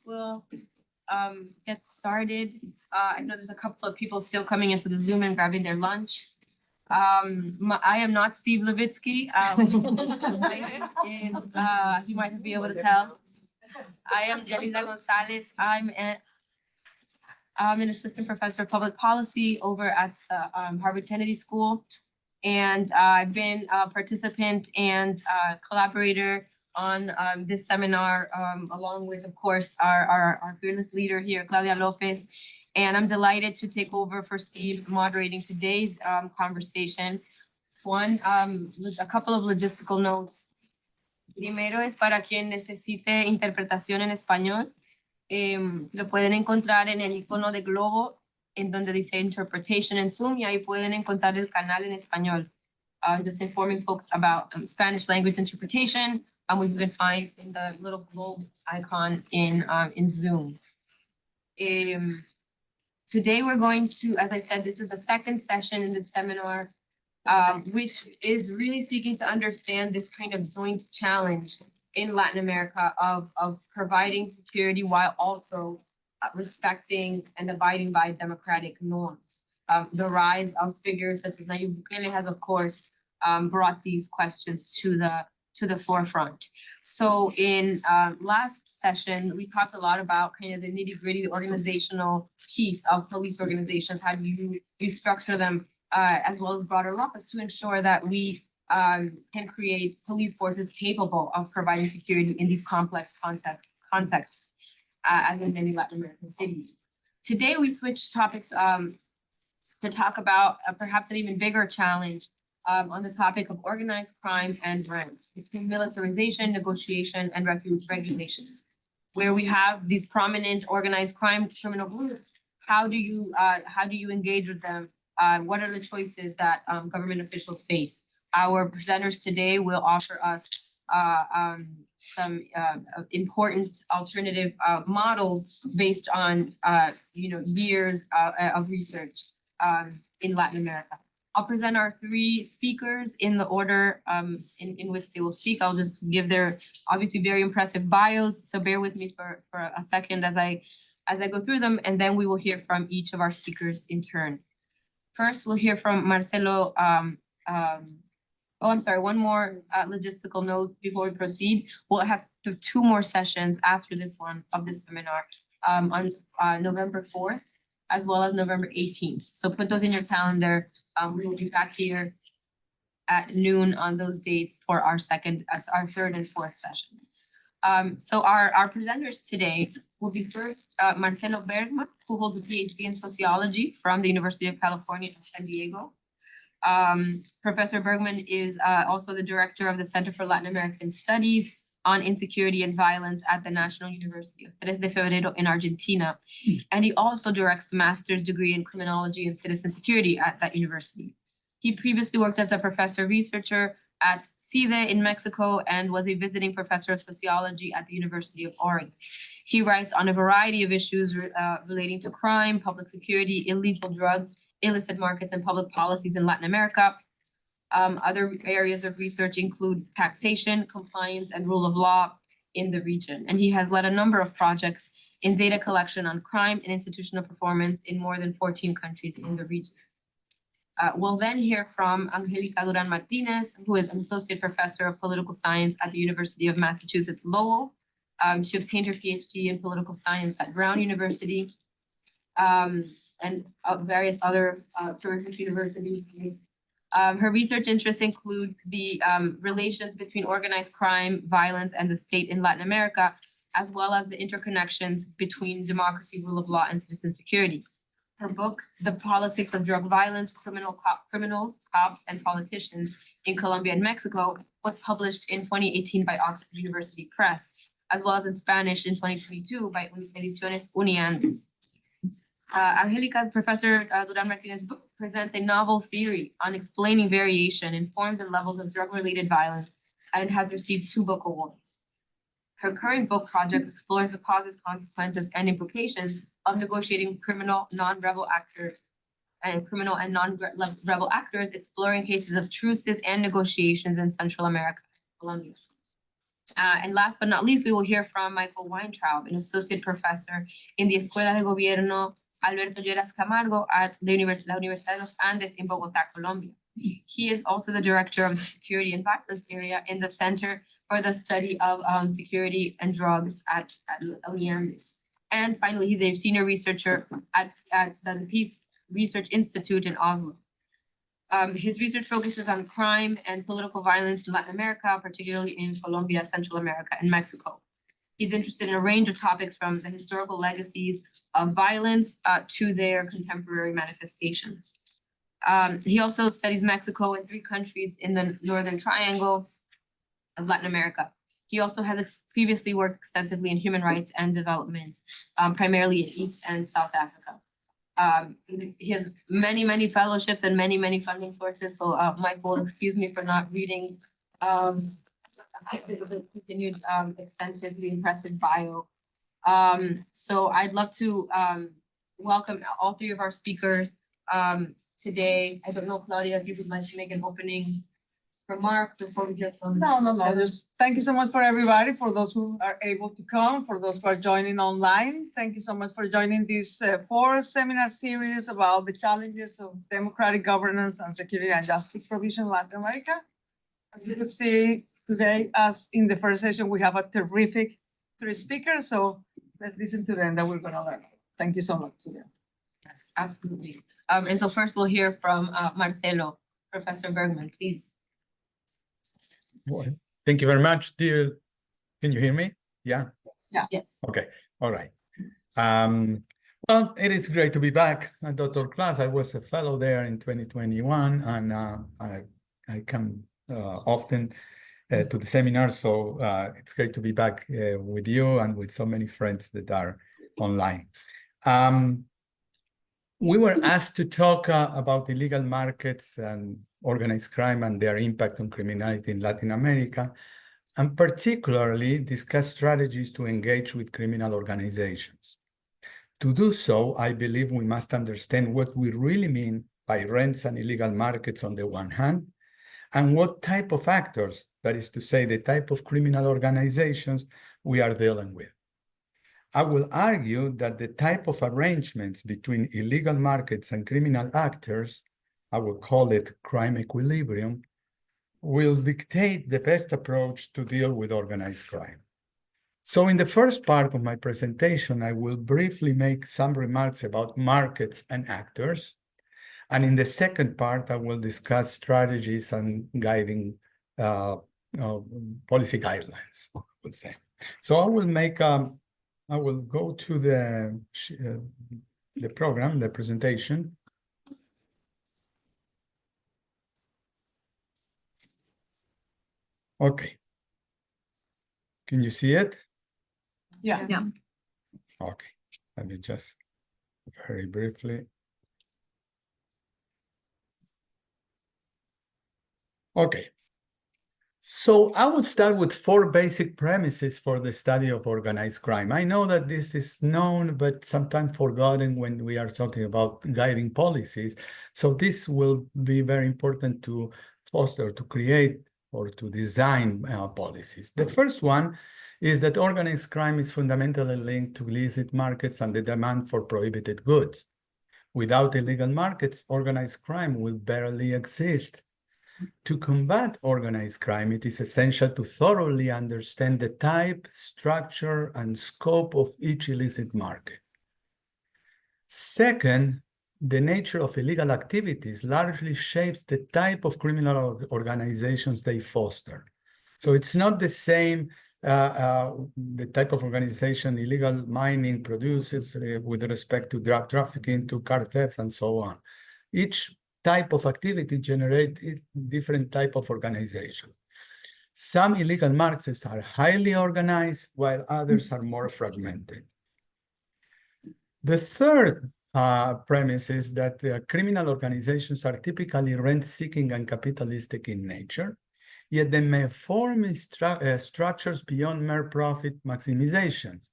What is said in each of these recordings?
we'll get started. I know there's a couple of people still coming into the Zoom and grabbing their lunch. I am not Steve Levitsky. As you might be able to tell, I am Yanilda González. I'm an assistant professor of public policy over at Harvard Kennedy School. And I've been a participant and collaborator on this seminar, along with, of course, our fearless leader here, Claudia Lopez. And I'm delighted to take over for Steve moderating today's conversation. A couple of logistical notes. Primero es para quien necesite interpretación en español. Se lo pueden encontrar en el icono de globo en donde dice Interpretation en Zoom, y ahí pueden encontrar el canal en español. Just informing folks about Spanish language interpretation, which you can find in the little globe icon in Zoom. Today we're going to, as I said, this is the second session in the seminar, which is really seeking to understand this kind of joint challenge in Latin America of providing security while also respecting and abiding by democratic norms. The rise of figures such as Nayib Bukele has, of course, brought these questions to the forefront. So in last session, we talked a lot about kind of the nitty-gritty organizational piece of police organizations. How do you structure them, as well as broader laws, to ensure that we can create police forces capable of providing security in these complex contexts, as in many Latin American cities. Today, we switched topics to talk about perhaps an even bigger challenge on the topic of organized crime and ranks, between militarization, negotiation, and regulation, where we have these prominent organized crime criminal groups. How do you engage with them? What are the choices that government officials face? Our presenters today will offer us some important alternative models based on years of research in Latin America. I'll present our three speakers in the order in which they will speak. I'll just give their obviously very impressive bios, so bear with me for a second as I go through them, and then we will hear from each of our speakers in turn. First, we'll hear from Marcelo. I'm sorry, one more logistical note before we proceed. We'll have two more sessions after this one of this seminar on November 4th, as well as November 18th. So put those in your calendar. We will be back here at noon on those dates for our third and fourth sessions. So our presenters today will be first Marcelo Bergman, who holds a PhD in sociology from the University of California in San Diego. Professor Bergman is also the director of the Center for Latin American Studies on Insecurity and Violence at the National University of Febrero in Argentina. And he also directs the master's degree in criminology and citizen security at that university. He previously worked as a professor researcher at CIDE in Mexico and was a visiting professor of sociology at the University of Oregon. He writes on a variety of issues relating to crime, public security, illegal drugs, illicit markets, and public policies in Latin America. Other areas of research include taxation, compliance, and rule of law in the region. And he has led a number of projects in data collection on crime and institutional performance in more than 14 countries in the region. We'll then hear from Angelica Duran-Martinez, who is an associate professor of political science at the University of Massachusetts Lowell. She obtained her PhD in political science at Brown University, and various other terrific universities. Her research interests include the relations between organized crime, violence, and the state in Latin America, as well as the interconnections between democracy, rule of law, and citizen security. Her book, The Politics of Drug Violence, Criminals, Cops, and Politicians in Colombia and Mexico, was published in 2018 by Oxford University Press, as well as in Spanish in 2022 by Ediciones Uniandes. Angelica, Professor Duran-Martinez book presents a novel theory on explaining variation in forms and levels of drug-related violence and has received 2 book awards. Her current book project explores the causes, consequences, and implications of negotiating criminal non-rebel actors and criminal and non-rebel actors, exploring cases of truces and negotiations in Central America and Colombia. And last but not least, we will hear from Michael Weintraub, an associate professor in the Escuela de Gobierno Alberto Lleras Camargo at the La Universidad de los Andes in Bogota, Colombia. He is also the director of the Security and Violence area in the Center for the Study of Security and Drugs at Amidst. And finally, he's a senior researcher at the Peace Research Institute in Oslo. His research focuses on crime and political violence in Latin America, particularly in Colombia, Central America, and Mexico. He's interested in a range of topics from the historical legacies of violence to their contemporary manifestations. He also studies Mexico and 3 countries in the Northern Triangle of Latin America. He also has previously worked extensively in human rights and development, primarily in East and South Africa. He has many fellowships and many funding sources. So Mike will excuse me for not reading the continued extensively impressive bio. So I'd love to welcome all 3 of our speakers today. I don't know, Claudia, if you would like to make an opening remark before we get from. No. Just thank you so much for everybody, for those who are able to come, for those who are joining online. Thank you so much for joining this 4th seminar series about the challenges of democratic governance and security and justice provision in Latin America. As you can see today, as in the first session, we have a terrific 3 speakers. So let's listen to them that we're gonna learn. Thank you so much to them. Yes, absolutely. And so first we'll hear from Marcelo, Professor Bergman, please. Well, thank you very much, dear. Can you hear me? Yeah? Yeah. Yes. Okay, all right. Well, it is great to be back at Dr. Class. I was a fellow there in 2021, and I come often to the seminar, so it's great to be back with you and with so many friends that are online. We were asked to talk about illegal markets and organized crime and their impact on criminality in Latin America, and particularly discuss strategies to engage with criminal organizations. To do so, I believe we must understand what we really mean by rents and illegal markets on the one hand, and what type of actors, that is to say, the type of criminal organizations we are dealing with. I will argue that the type of arrangements between illegal markets and criminal actors, I will call it crime equilibrium, will dictate the best approach to deal with organized crime. So in the first part of my presentation, I will briefly make some remarks about markets and actors. And in the second part, I will discuss strategies and guiding policy guidelines, I would say. So I will go to the program, the presentation. Okay. Can you see it? Yeah. Okay. Let me just very briefly. Okay. So I will start with 4 basic premises for the study of organized crime. I know that this is known, but sometimes forgotten when we are talking about guiding policies. So this will be very important to foster, to create, or to design policies. The first one is that organized crime is fundamentally linked to illicit markets and the demand for prohibited goods. Without illegal markets, organized crime will barely exist. To combat organized crime, it is essential to thoroughly understand the type, structure, and scope of each illicit market. Second, the nature of illegal activities largely shapes the type of criminal organizations they foster. So it's not the same the type of organization illegal mining produces with respect to drug trafficking, to car thefts, and so on. Each type of activity generates different type of organization. Some illegal markets are highly organized, while others are more fragmented. The third premise is that criminal organizations are typically rent-seeking and capitalistic in nature, yet they may form structures beyond mere profit maximizations,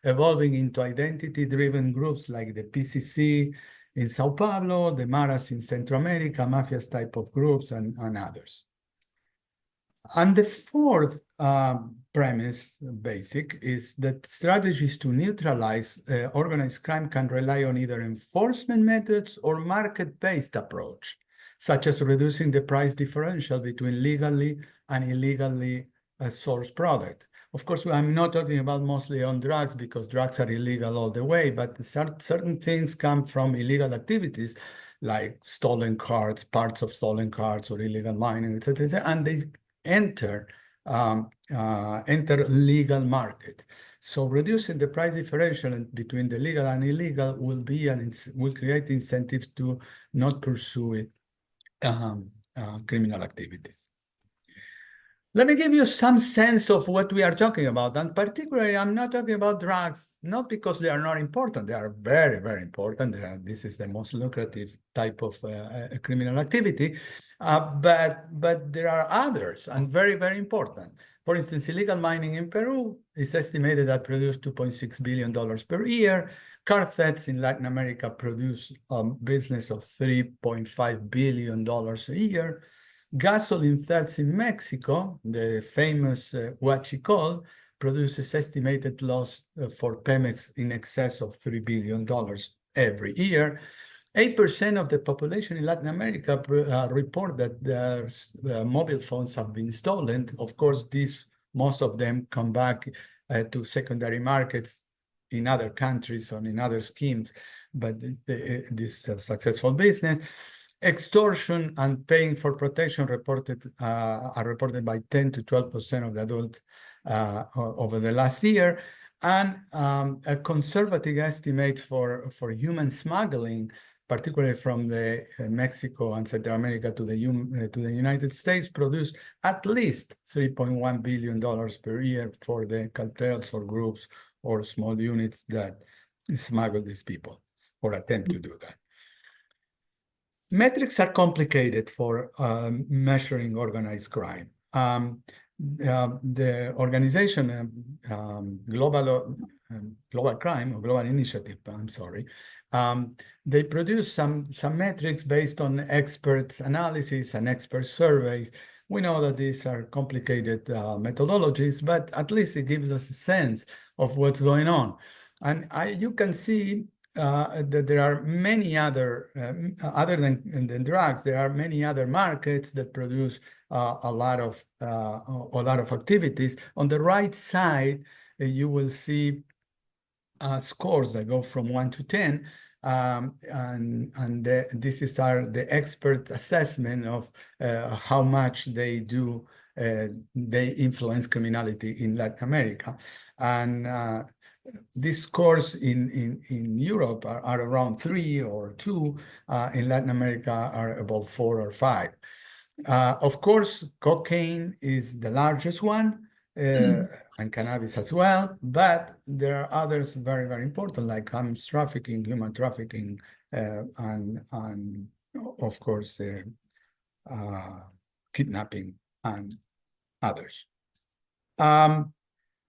evolving into identity-driven groups like the PCC in Sao Paulo, the Maras in Central America, mafias type of groups, and others. And the fourth premise, basic, is that strategies to neutralize organized crime can rely on either enforcement methods or market-based approach, such as reducing the price differential between legally and illegally sourced product. Of course, I'm not talking about mostly on drugs because drugs are illegal all the way, but certain things come from illegal activities like stolen cars, parts of stolen cars, or illegal mining, etc., and they enter legal market. So reducing the price differential between the legal and illegal will create incentives to not pursue criminal activities. Let me give you some sense of what we are talking about. And particularly, I'm not talking about drugs, not because they are not important. They are very, very important. This is the most lucrative type of criminal activity. But there are others, and very, very important. For instance, illegal mining in Peru is estimated that produce $2.6 billion per year. Car thefts in Latin America produce a business of $3.5 billion a year. Gasoline thefts in Mexico, the famous Huachicol, produces estimated loss for Pemex in excess of $3 billion every year. 8% of the population in Latin America report that their mobile phones have been stolen. Of course, most of them come back to secondary markets in other countries or in other schemes, but this is a successful business. Extortion and paying for protection are reported by 10 to 12% of the adults over the last year. And a conservative estimate for human smuggling, particularly from Mexico and Central America to the United States, produce at least $3.1 billion per year for the cartels or groups or small units that smuggle these people or attempt to do that. Metrics are complicated for measuring organized crime. The organization Global Crime or Global Initiative, I'm sorry, they produce some metrics based on experts' analysis and expert surveys. We know that these are complicated methodologies, but at least it gives us a sense of what's going on. And you can see that there are many other than drugs, there are many other markets that produce a lot of activities. On the right side, you will see scores that go from 1 to 10, this is the expert assessment of how much they influence criminality in Latin America. And these scores in Europe are around 3 or 2. In Latin America are about 4 or 5. Of course, cocaine is the largest one, and cannabis as well, but there are others very, very important, like arms trafficking, human trafficking, and of course, kidnapping and others.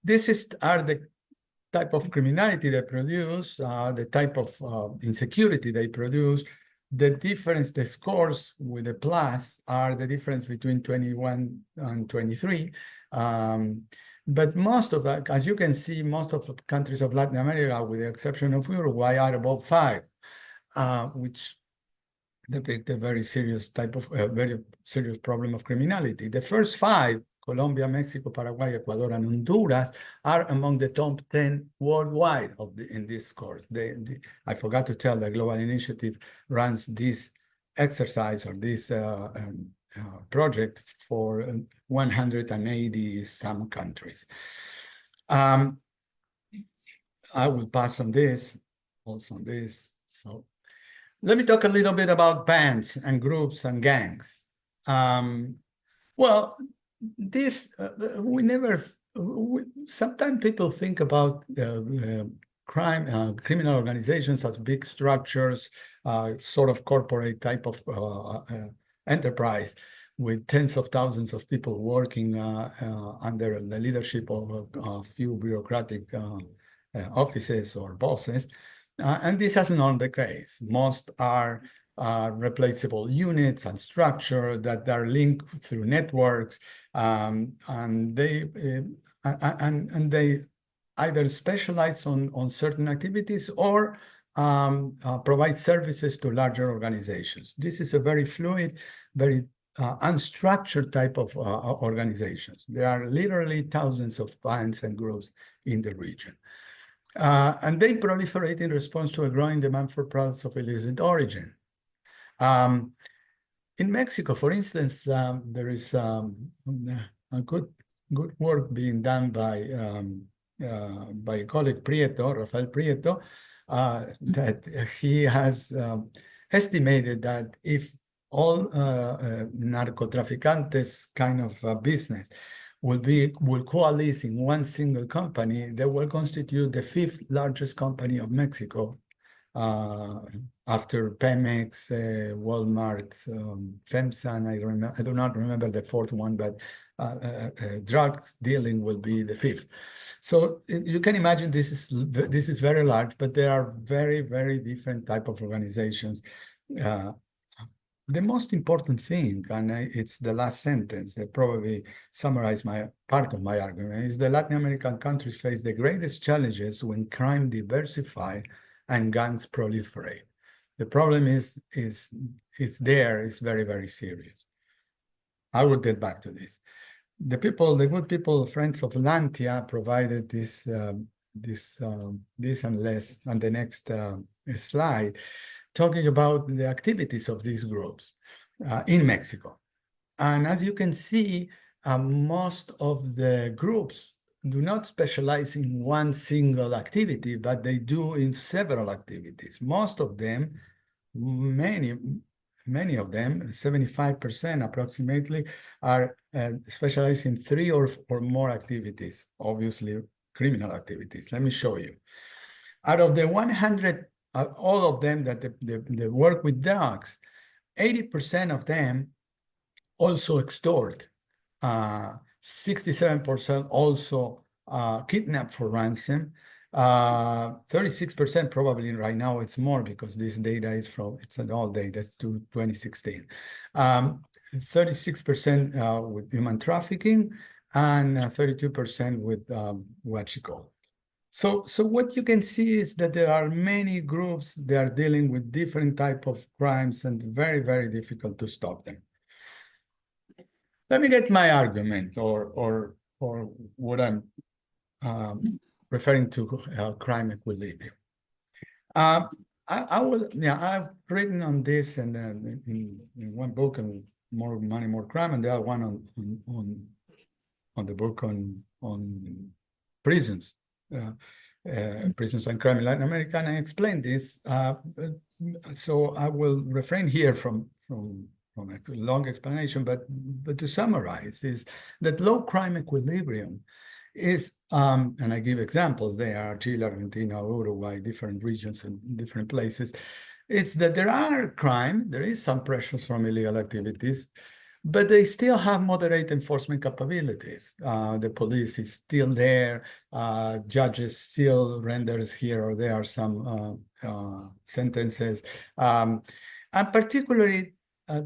These are the type of criminality they produce, the type of insecurity they produce. The difference, the scores with the plus are the difference between 21 and 23. But most of that, as you can see, most of the countries of Latin America, with the exception of Uruguay, are above 5, which depict a very serious very serious problem of criminality. The first 5, Colombia, Mexico, Paraguay, Ecuador, and Honduras, are among the top 10 worldwide in this score. I forgot to tell, the Global Initiative runs this exercise or this project for 180 some countries. I will pass on this, also on this. So let me talk a little bit about bands and groups and gangs. Well, this sometimes people think about criminal organizations as big structures, sort of corporate type of enterprise with tens of thousands of people working under the leadership of a few bureaucratic offices or bosses. And this is not the case. Most are replaceable units and structure that are linked through networks, and and they either specialize on certain activities or provide services to larger organizations. This is a very fluid, very unstructured type of organizations. There are literally thousands of bands and groups in the region. And they proliferate in response to a growing demand for products of illicit origin. In Mexico, for instance, there is a good work being done by a colleague, Prieto, Rafael Prieto, that he has estimated that if all narcotraficantes kind of business will coalesce in one single company, they will constitute the 5th largest company of Mexico, after Pemex, Walmart, FEMSA, I do not remember the 4th one, but drug dealing will be the 5th. So you can imagine this is very large, but there are very, very different type of organizations. The most important thing, and it's the last sentence that probably summarizes part of my argument, is the Latin American countries face the greatest challenges when crime diversifies and gangs proliferate. The problem is there, it's very, very serious. I will get back to this. The good people, friends of Lantia, provided this and less on the next slide, talking about the activities of these groups in Mexico. And as you can see, most of the groups do not specialize in one single activity, but they do in several activities. Most of them, many of them, 75% approximately, are specialized in 3 or more activities, obviously criminal activities. Let me show you. Out of the 100, all of them that they work with drugs, 80% of them also extort. 67% also kidnap for ransom. 36% probably right now it's more because this data is it's an old data, it's to 2016. 36% with human trafficking and 32% with what you call. So what you can see is that there are many groups that are dealing with different type of crimes and very, very difficult to stop them. Let me get my argument or what I'm referring to crime equilibrium. I've written on this and in one book on More Money, More Crime, and the other one on the book on prisons. Prisons and crime in Latin America, and I explained this. So I will refrain here from a long explanation, but to summarize is that low crime equilibrium is, and I give examples, they are Chile, Argentina, Uruguay, different regions and different places. It's that there is some pressures from illegal activities, but they still have moderate enforcement capabilities. The police is still there. Judges still renders here or there some sentences. And particularly,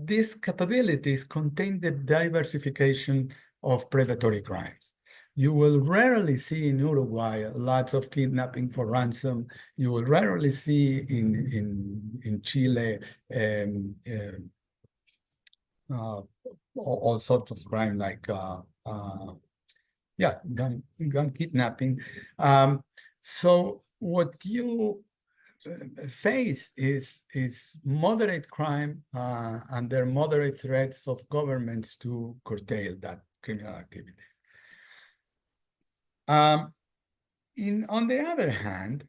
these capabilities contain the diversification of predatory crimes. You will rarely see in Uruguay lots of kidnapping for ransom. You will rarely see in Chile all sorts of crime like gun kidnapping. So what you face is moderate crime and their moderate threats of governments to curtail that criminal activities. On the other hand,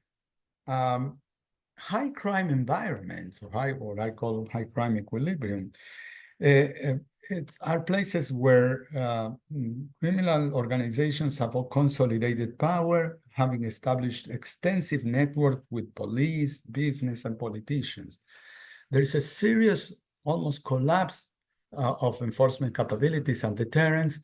high crime environments, or what I call high crime equilibrium, are places where criminal organizations have a consolidated power, having established extensive network with police, business, and politicians. There is a serious, almost collapse of enforcement capabilities and deterrence,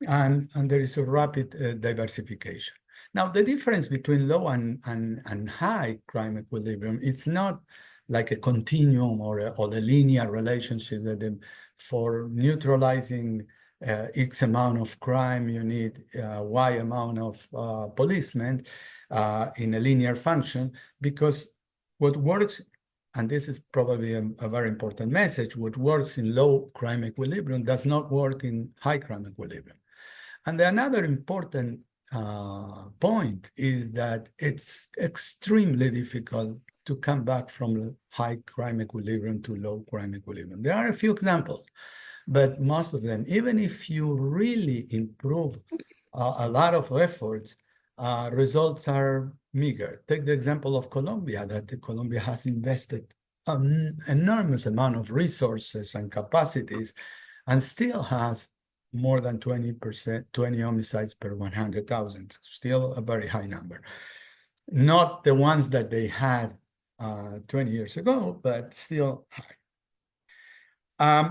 and there is a rapid diversification. Now, the difference between low and high crime equilibrium is not like a continuum or a linear relationship that for neutralizing X amount of crime, you need Y amount of policemen in a linear function, because what works, and this is probably a very important message, what works in low crime equilibrium does not work in high crime equilibrium. And another important point is that it's extremely difficult to come back from high crime equilibrium to low crime equilibrium. There are a few examples, but most of them, even if you really improve a lot of efforts, results are meager. Take the example of Colombia, that Colombia has invested an enormous amount of resources and capacities and still has more than 20%, 20 homicides per 100,000, still a very high number. Not the ones that they had 20 years ago, but still high.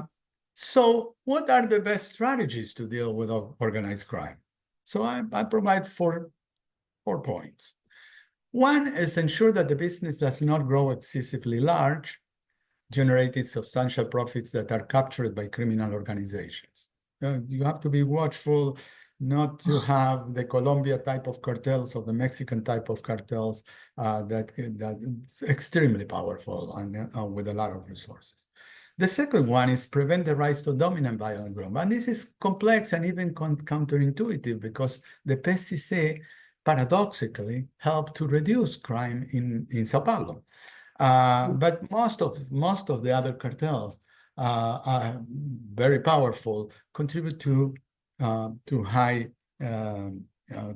So what are the best strategies to deal with organized crime? So I provide four points. One is ensure that the business does not grow excessively large, generating substantial profits that are captured by criminal organizations. You have to be watchful not to have the Colombia type of cartels or the Mexican type of cartels that is extremely powerful and with a lot of resources. The second one is prevent the rise to dominant violent group. And this is complex and even counterintuitive, because the PCC paradoxically helped to reduce crime in Sao Paulo. But most of the other cartels are very powerful, contribute to high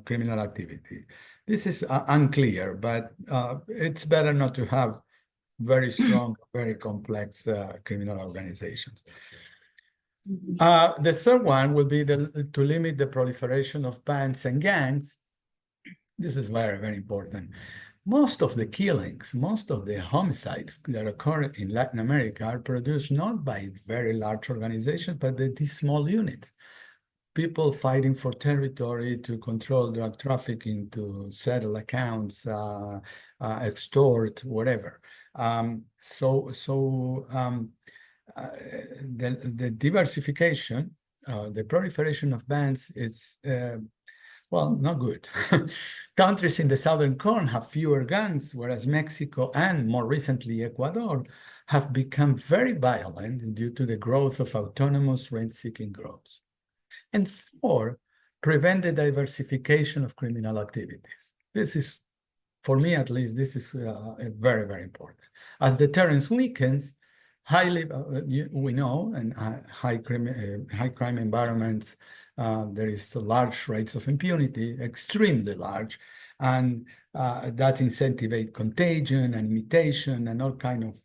criminal activity. This is unclear, but it's better not to have very strong, very complex criminal organizations. The third one will be to limit the proliferation of bands and gangs. This is very, very important. Most of the killings, most of the homicides that occur in Latin America are produced not by very large organizations, but by these small units. People fighting for territory to control drug trafficking, to settle accounts, extort, whatever. The diversification, the proliferation of bands is well, not good. Countries in the Southern Cone have fewer gangs, whereas Mexico and more recently Ecuador have become very violent due to the growth of autonomous rent-seeking groups. And four, prevent the diversification of criminal activities. This is, for me at least, this is very, very important. As deterrence weakens, we know, in high crime environments, there is large rates of impunity, extremely large, and that incentivate contagion and imitation and all kind of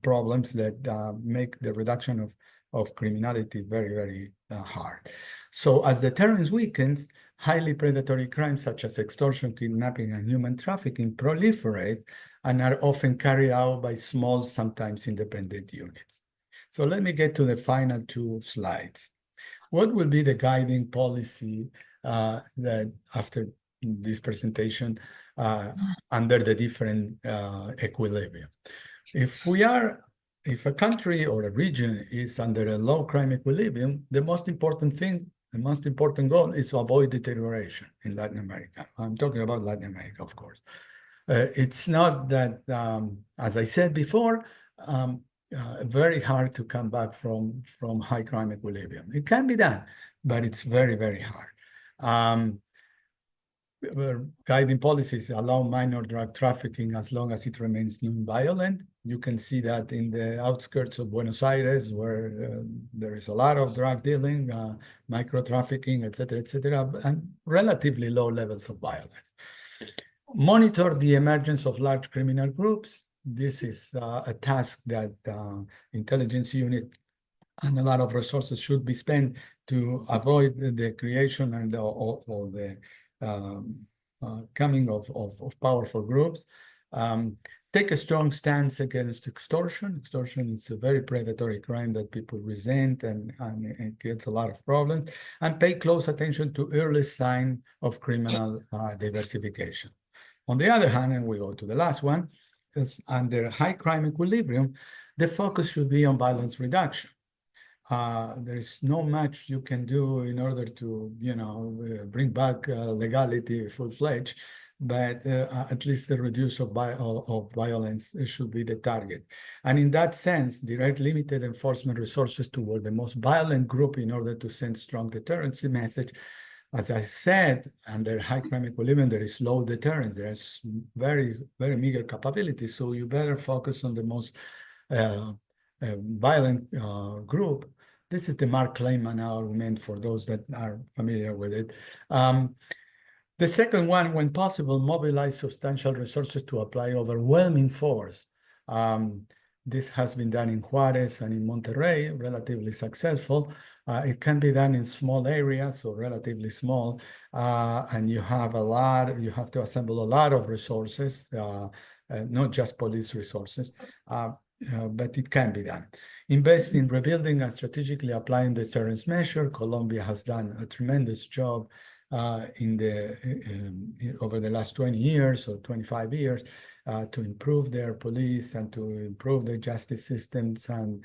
problems that make the reduction of criminality very, very hard. So as deterrence weakens, highly predatory crimes such as extortion, kidnapping, and human trafficking proliferate and are often carried out by small, sometimes independent units. So let me get to the final two slides. What will be the guiding policy that after this presentation under the different equilibrium? If a country or a region is under a low crime equilibrium, the most important thing, the most important goal is to avoid deterioration in Latin America. I'm talking about Latin America, of course. It's not that, as I said before, very hard to come back from high crime equilibrium. It can be done, but it's very, very hard. Guiding policies allow minor drug trafficking as long as it remains non-violent. You can see that in the outskirts of Buenos Aires, where there is a lot of drug dealing, micro trafficking, et cetera, and relatively low levels of violence. Monitor the emergence of large criminal groups. This is a task that intelligence unit and a lot of resources should be spent to avoid the creation and or the coming of powerful groups. Take a strong stance against extortion. Extortion is a very predatory crime that people resent and it gets a lot of problems. And pay close attention to early sign of criminal diversification. On the other hand, and we go to the last one, is under high crime equilibrium, the focus should be on violence reduction. there is no much you can do in order to, bring back legality full-fledged, but at least the reduce of violence should be the target. And in that sense, direct limited enforcement resources toward the most violent group in order to send strong deterrence message. As I said, under high crime equilibrium, there is low deterrence. There's very, very meager capability. So you better focus on the most violent group. This is the Mark Kleiman argument for those that are familiar with it. The second one, when possible, mobilize substantial resources to apply overwhelming force. This has been done in Juarez and in Monterrey, relatively successful. It can be done in small areas, or relatively small, and you have to assemble a lot of resources, not just police resources, but it can be done. Invest in rebuilding and strategically applying the deterrence measure. Colombia has done a tremendous job over the last 20 years or 25 years to improve their police and to improve their justice systems. And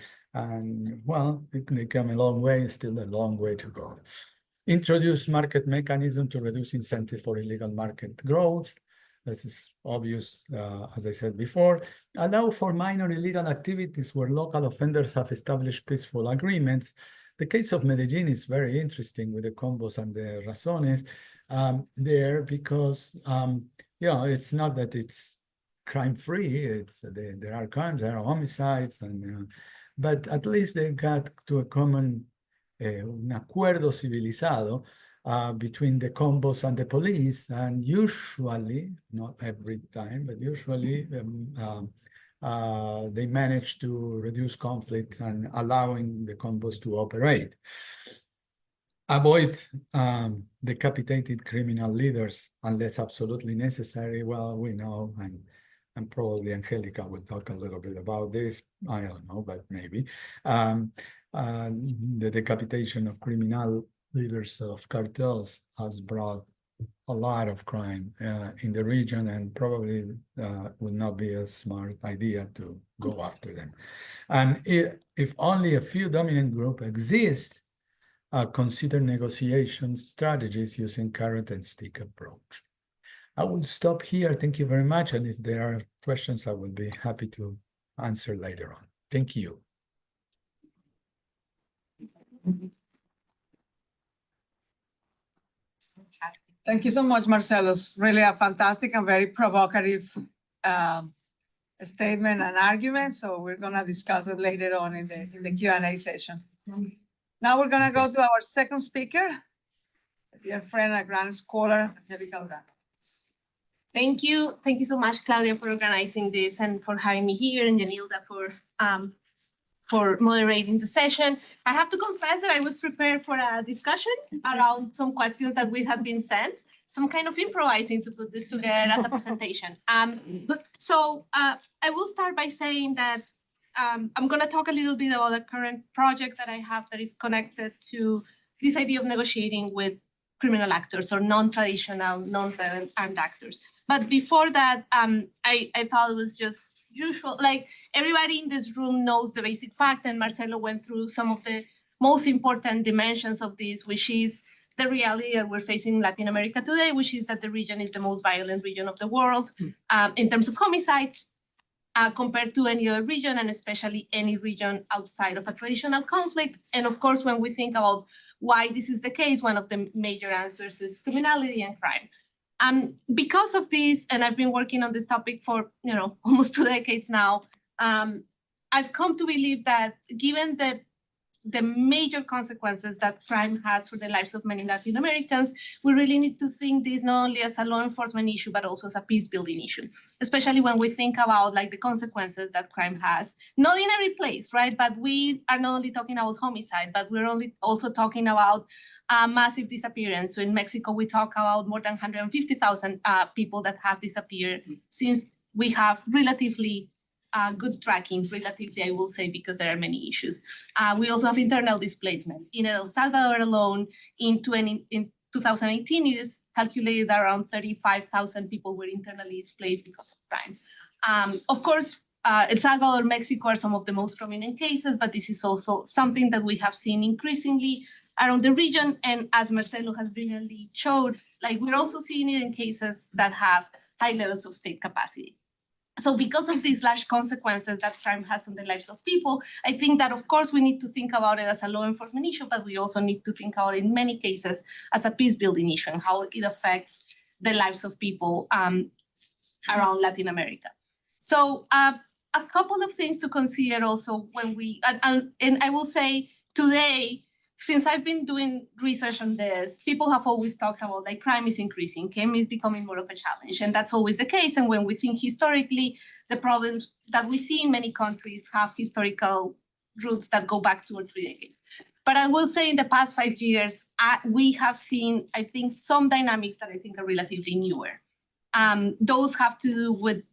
well, they come a long way, still a long way to go. Introduce market mechanism to reduce incentive for illegal market growth. This is obvious, as I said before. Allow for minor illegal activities where local offenders have established peaceful agreements. The case of Medellin is very interesting with the combos and the razones there, because it's not that it's crime-free. There are crimes, there are homicides, but at least they got to a common un acuerdo civilizado between the combos and the police, and usually, not every time, but usually they manage to reduce conflict and allowing the combos to operate. Avoid decapitated criminal leaders unless absolutely necessary. Well, we know, and probably Angelica will talk a little bit about this. I don't know, but maybe. The decapitation of criminal leaders of cartels has brought a lot of crime in the region, and probably will not be a smart idea to go after them. And if only a few dominant groups exist, consider negotiation strategies using carrot and stick approach. I will stop here. Thank you very much. And if there are questions, I will be happy to answer later on. Thank you. Thank you so much, Marcelo. It's really a fantastic and very provocative statement and argument. So we're going to discuss it later on in the Q&A session. Now we're going to go to our second speaker, a dear friend, a grand scholar, Angelica. Thank you. Thank you so much, Claudia, for organizing this and for having me here, and Yanilda for moderating the session. I have to confess that I was prepared for a discussion around some questions that we have been sent, some kind of improvising to put this together as a presentation. So I will start by saying that I'm going to talk a little bit about the current project that I have that is connected to this idea of negotiating with criminal actors or non-traditional, non-violent armed actors. But before that, I thought it was just usual, like everybody in this room knows the basic fact, and Marcelo went through some of the most important dimensions of this, which is the reality that we're facing in Latin America today, which is that the region is the most violent region of the world in terms of homicides compared to any other region, and especially any region outside of a traditional conflict. And of course, when we think about why this is the case, one of the major answers is criminality and crime. Because of this, and I've been working on this topic for almost 2 decades now, I've come to believe that given the major consequences that crime has for the lives of many Latin Americans, we really need to think this not only as a law enforcement issue, but also as a peace building issue, especially when we think about like the consequences that crime has, not in every place, right? But we are not only talking about homicide, but we're also talking about massive disappearance. So in Mexico, we talk about more than 150,000 people that have disappeared since we have relatively good tracking, relatively, I will say, because there are many issues. We also have internal displacement. In El Salvador alone, in 2018, it is calculated around 35,000 people were internally displaced because of crime. Of course, El Salvador, Mexico are some of the most prominent cases, but this is also something that we have seen increasingly around the region. And as Marcelo has brilliantly showed, like we're also seeing it in cases that have high levels of state capacity. So because of these large consequences that crime has on the lives of people, I think that of course we need to think about it as a law enforcement issue, but we also need to think about it in many cases as a peace building issue and how it affects the lives of people around Latin America. So a couple of things to consider also when we, and I will say today, since I've been doing research on this, people have always talked about like crime is increasing, crime is becoming more of a challenge, and that's always the case. And when we think historically, the problems that we see in many countries have historical roots that go back 2 or 3 decades. But I will say in the past 5 years, we have seen, I think, some dynamics that I think are relatively newer. Those have to do with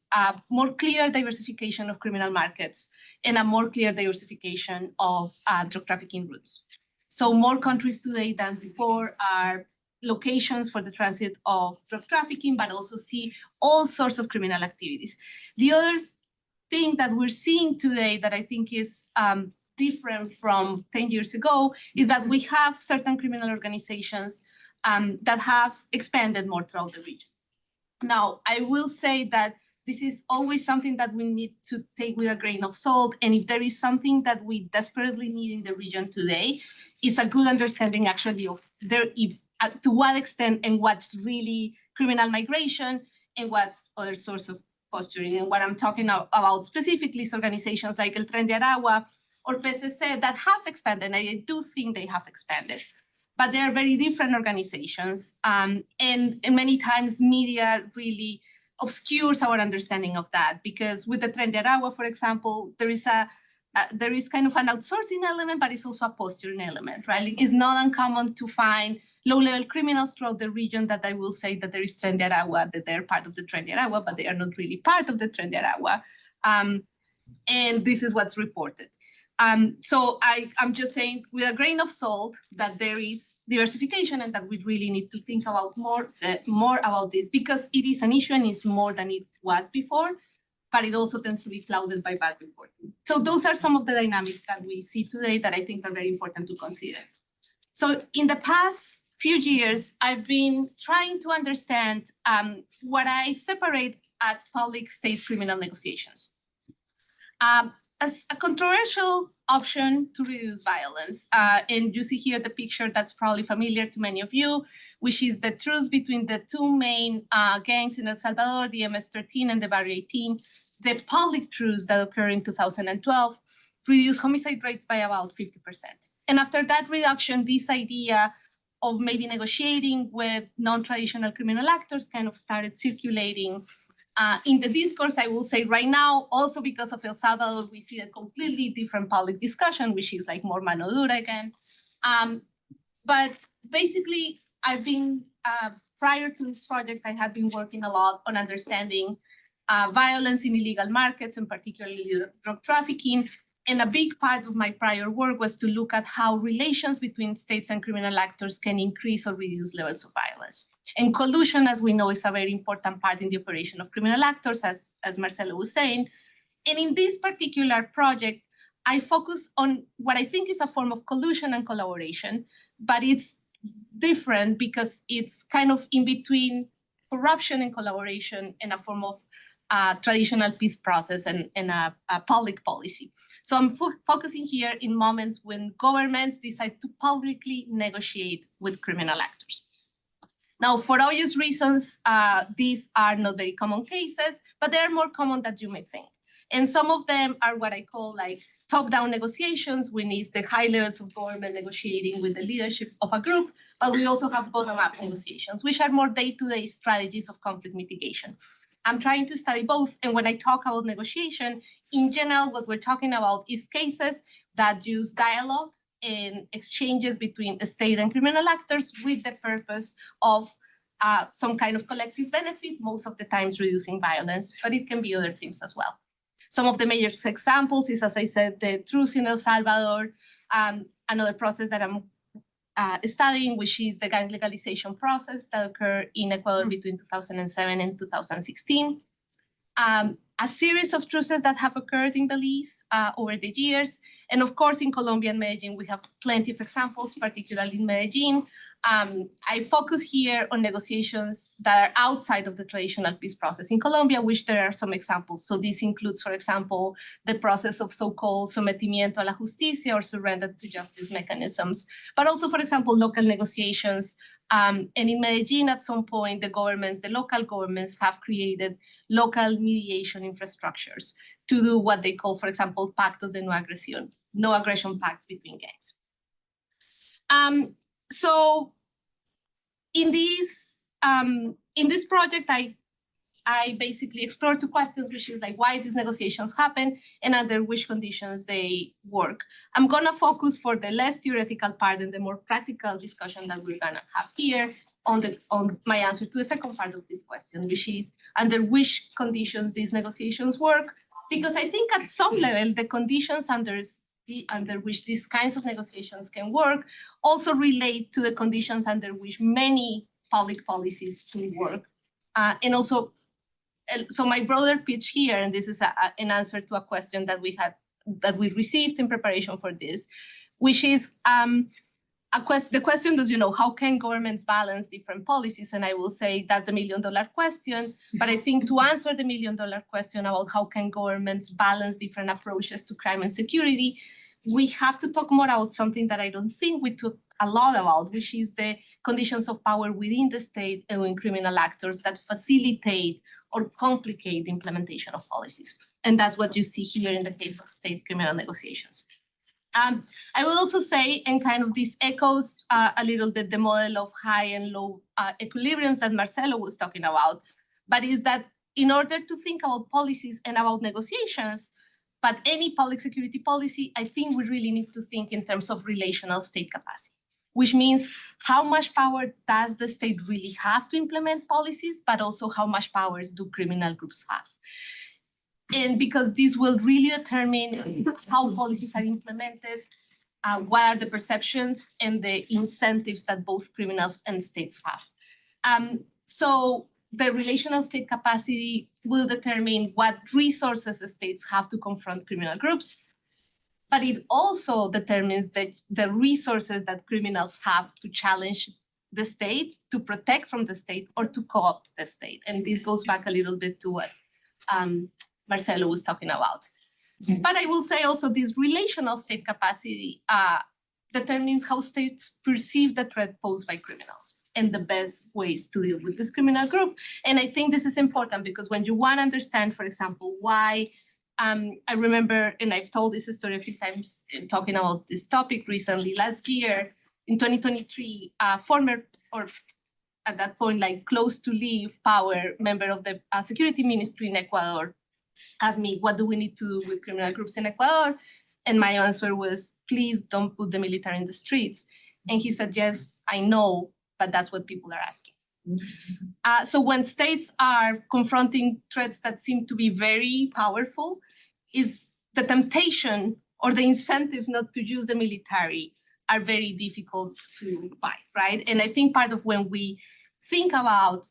more clear diversification of criminal markets and a more clear diversification of drug trafficking routes. So more countries today than before are locations for the transit of drug trafficking, but also see all sorts of criminal activities. The other thing that we're seeing today that I think is different from 10 years ago is that we have certain criminal organizations that have expanded more throughout the region. Now, I will say that this is always something that we need to take with a grain of salt. And if there is something that we desperately need in the region today, is a good understanding actually of to what extent and what's really criminal migration and what's other source of posturing. And what I'm talking about specifically is organizations like El Tren de Aragua or PCC that have expanded, and I do think they have expanded. But they are very different organizations. And many times media really obscures our understanding of that, because with the Tren de Aragua, for example, there is kind of an outsourcing element, but it's also a posturing element, right? It's not uncommon to find low-level criminals throughout the region that I will say that there is Tren de Aragua, that they're part of the Tren de Aragua, but they are not really part of the Tren de Aragua. And this is what's reported. So I'm just saying with a grain of salt that there is diversification and that we really need to think about more about this, because it is an issue and it's more than it was before, but it also tends to be clouded by bad reporting. So those are some of the dynamics that we see today that I think are very important to consider. So in the past few years, I've been trying to understand what I separate as public-state criminal negotiations. As a controversial option to reduce violence. And you see here the picture that's probably familiar to many of you, which is the truce between the 2 main gangs in El Salvador, the MS-13 and the Barrio 18. The public truce that occurred in 2012 reduced homicide rates by about 50%. And after that reduction, this idea of maybe negotiating with non-traditional criminal actors kind of started circulating in the discourse. I will say right now, also because of El Salvador, we see a completely different public discussion, which is like more mano dura again. But basically, I've been, prior to this project, I had been working a lot on understanding violence in illegal markets, and particularly drug trafficking. And a big part of my prior work was to look at how relations between states and criminal actors can increase or reduce levels of violence. And collusion, as we know, is a very important part in the operation of criminal actors, as Marcelo was saying. And in this particular project, I focus on what I think is a form of collusion and collaboration, but it's different because it's kind of in between corruption and collaboration and a form of traditional peace process and a public policy. So I'm focusing here in moments when governments decide to publicly negotiate with criminal actors. Now, for obvious reasons, these are not very common cases, but they are more common than you may think. And some of them are what I call like top-down negotiations, when it's the high levels of government negotiating with the leadership of a group, but we also have bottom-up negotiations, which are more day-to-day strategies of conflict mitigation. I'm trying to study both, and when I talk about negotiation, in general, what we're talking about is cases that use dialogue and exchanges between the state and criminal actors with the purpose of some kind of collective benefit, most of the times reducing violence, but it can be other things as well. Some of the major examples is, as I said, the truce in El Salvador, another process that I'm studying, which is the gang legalization process that occurred in Ecuador between 2007 and 2016. a series of truces that have occurred in Belize over the years. And of course, in Colombia and Medellin, we have plenty of examples, particularly in Medellin. I focus here on negotiations that are outside of the traditional peace process in Colombia, which there are some examples. So this includes, for example, the process of so-called sometimiento a la justicia or surrender to justice mechanisms, but also, for example, local negotiations. And in Medellin, at some point, the local governments have created local mediation infrastructures to do what they call, for example, pactos de no agresión, no aggression pacts between gangs. So in this project, I basically explore two questions, which is like why these negotiations happen and under which conditions they work. I'm gonna focus for the less theoretical part and the more practical discussion that we're gonna have here on my answer to the second part of this question, which is under which conditions these negotiations work. Because I think at some level, the conditions under which these kinds of negotiations can work also relate to the conditions under which many public policies can work. And also, so my broader pitch here, and this is an answer to a question that we received in preparation for this, which is the question was, how can governments balance different policies? And I will say that's the $1 million question. But I think to answer the $1 million question about how can governments balance different approaches to crime and security, we have to talk more about something that I don't think we took a lot about, which is the conditions of power within the state and in criminal actors that facilitate or complicate the implementation of policies. And that's what you see here in the case of state criminal negotiations. I will also say, and kind of this echoes a little bit the model of high and low equilibriums that Marcelo was talking about, but is that in order to think about policies and about negotiations, but any public security policy, I think we really need to think in terms of relational state capacity, which means how much power does the state really have to implement policies, but also how much powers do criminal groups have. And because this will really determine how policies are implemented, what are the perceptions and the incentives that both criminals and states have. So the relational state capacity will determine what resources the states have to confront criminal groups, but it also determines the resources that criminals have to challenge the state, to protect from the state, or to co-opt the state. And this goes back a little bit to what Marcelo was talking about. But I will say also this relational state capacity determines how states perceive the threat posed by criminals and the best ways to deal with this criminal group. And I think this is important because when you want to understand, for example, why I remember, and I've told this story a few times in talking about this topic recently, last year in 2023, former, or at that point, like close to leave power member of the security ministry in Ecuador asked me, what do we need to do with criminal groups in Ecuador? And my answer was, please don't put the military in the streets. And he said, yes, I know, but that's what people are asking. So when states are confronting threats that seem to be very powerful, is the temptation or the incentives not to use the military are very difficult to fight, right? And I think part of when we think about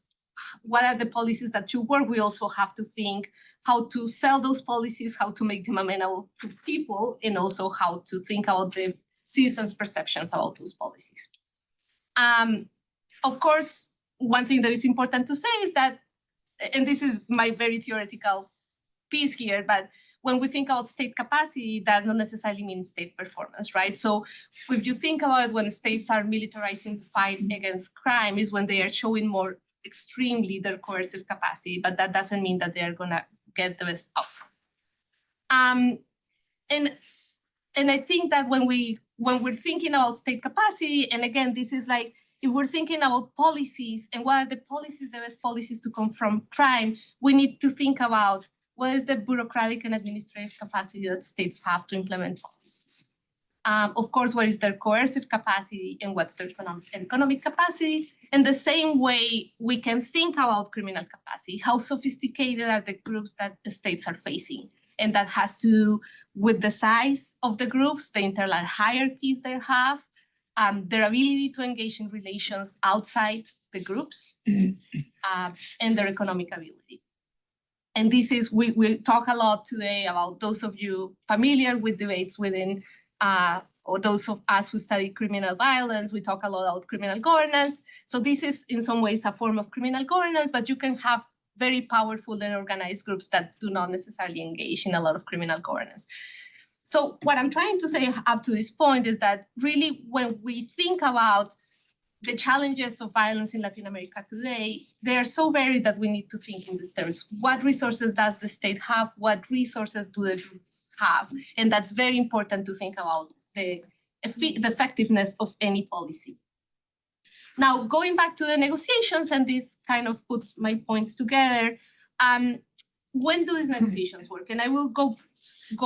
what are the policies that should work, we also have to think how to sell those policies, how to make them amenable to people, and also how to think about the citizens' perceptions about those policies. Of course, one thing that is important to say is that, and this is my very theoretical piece here, but when we think about state capacity, that does not necessarily mean state performance, right? So if you think about it, when states are militarizing the fight against crime is when they are showing more extremely their coercive capacity, but that doesn't mean that they are gonna get the best outcome. And I think that when we're thinking about state capacity, and again, this is like, if we're thinking about policies and what are the policies, the best policies to confront crime, we need to think about what is the bureaucratic and administrative capacity that states have to implement policies. Of course, what is their coercive capacity and what's their economic capacity? In the same way, we can think about criminal capacity. How sophisticated are the groups that the states are facing? And that has to do with the size of the groups, the internal hierarchies they have, their ability to engage in relations outside the groups, and their economic ability. And this is, we talk a lot today about those of you familiar with debates within, or those of us who study criminal violence, we talk a lot about criminal governance. So this is in some ways a form of criminal governance, but you can have very powerful and organized groups that do not necessarily engage in a lot of criminal governance. So what I'm trying to say up to this point is that really when we think about the challenges of violence in Latin America today, they are so varied that we need to think in these terms. What resources does the state have? What resources do the groups have? And that's very important to think about the effectiveness of any policy. Now, going back to the negotiations, and this kind of puts my points together, when do these negotiations work? And I will go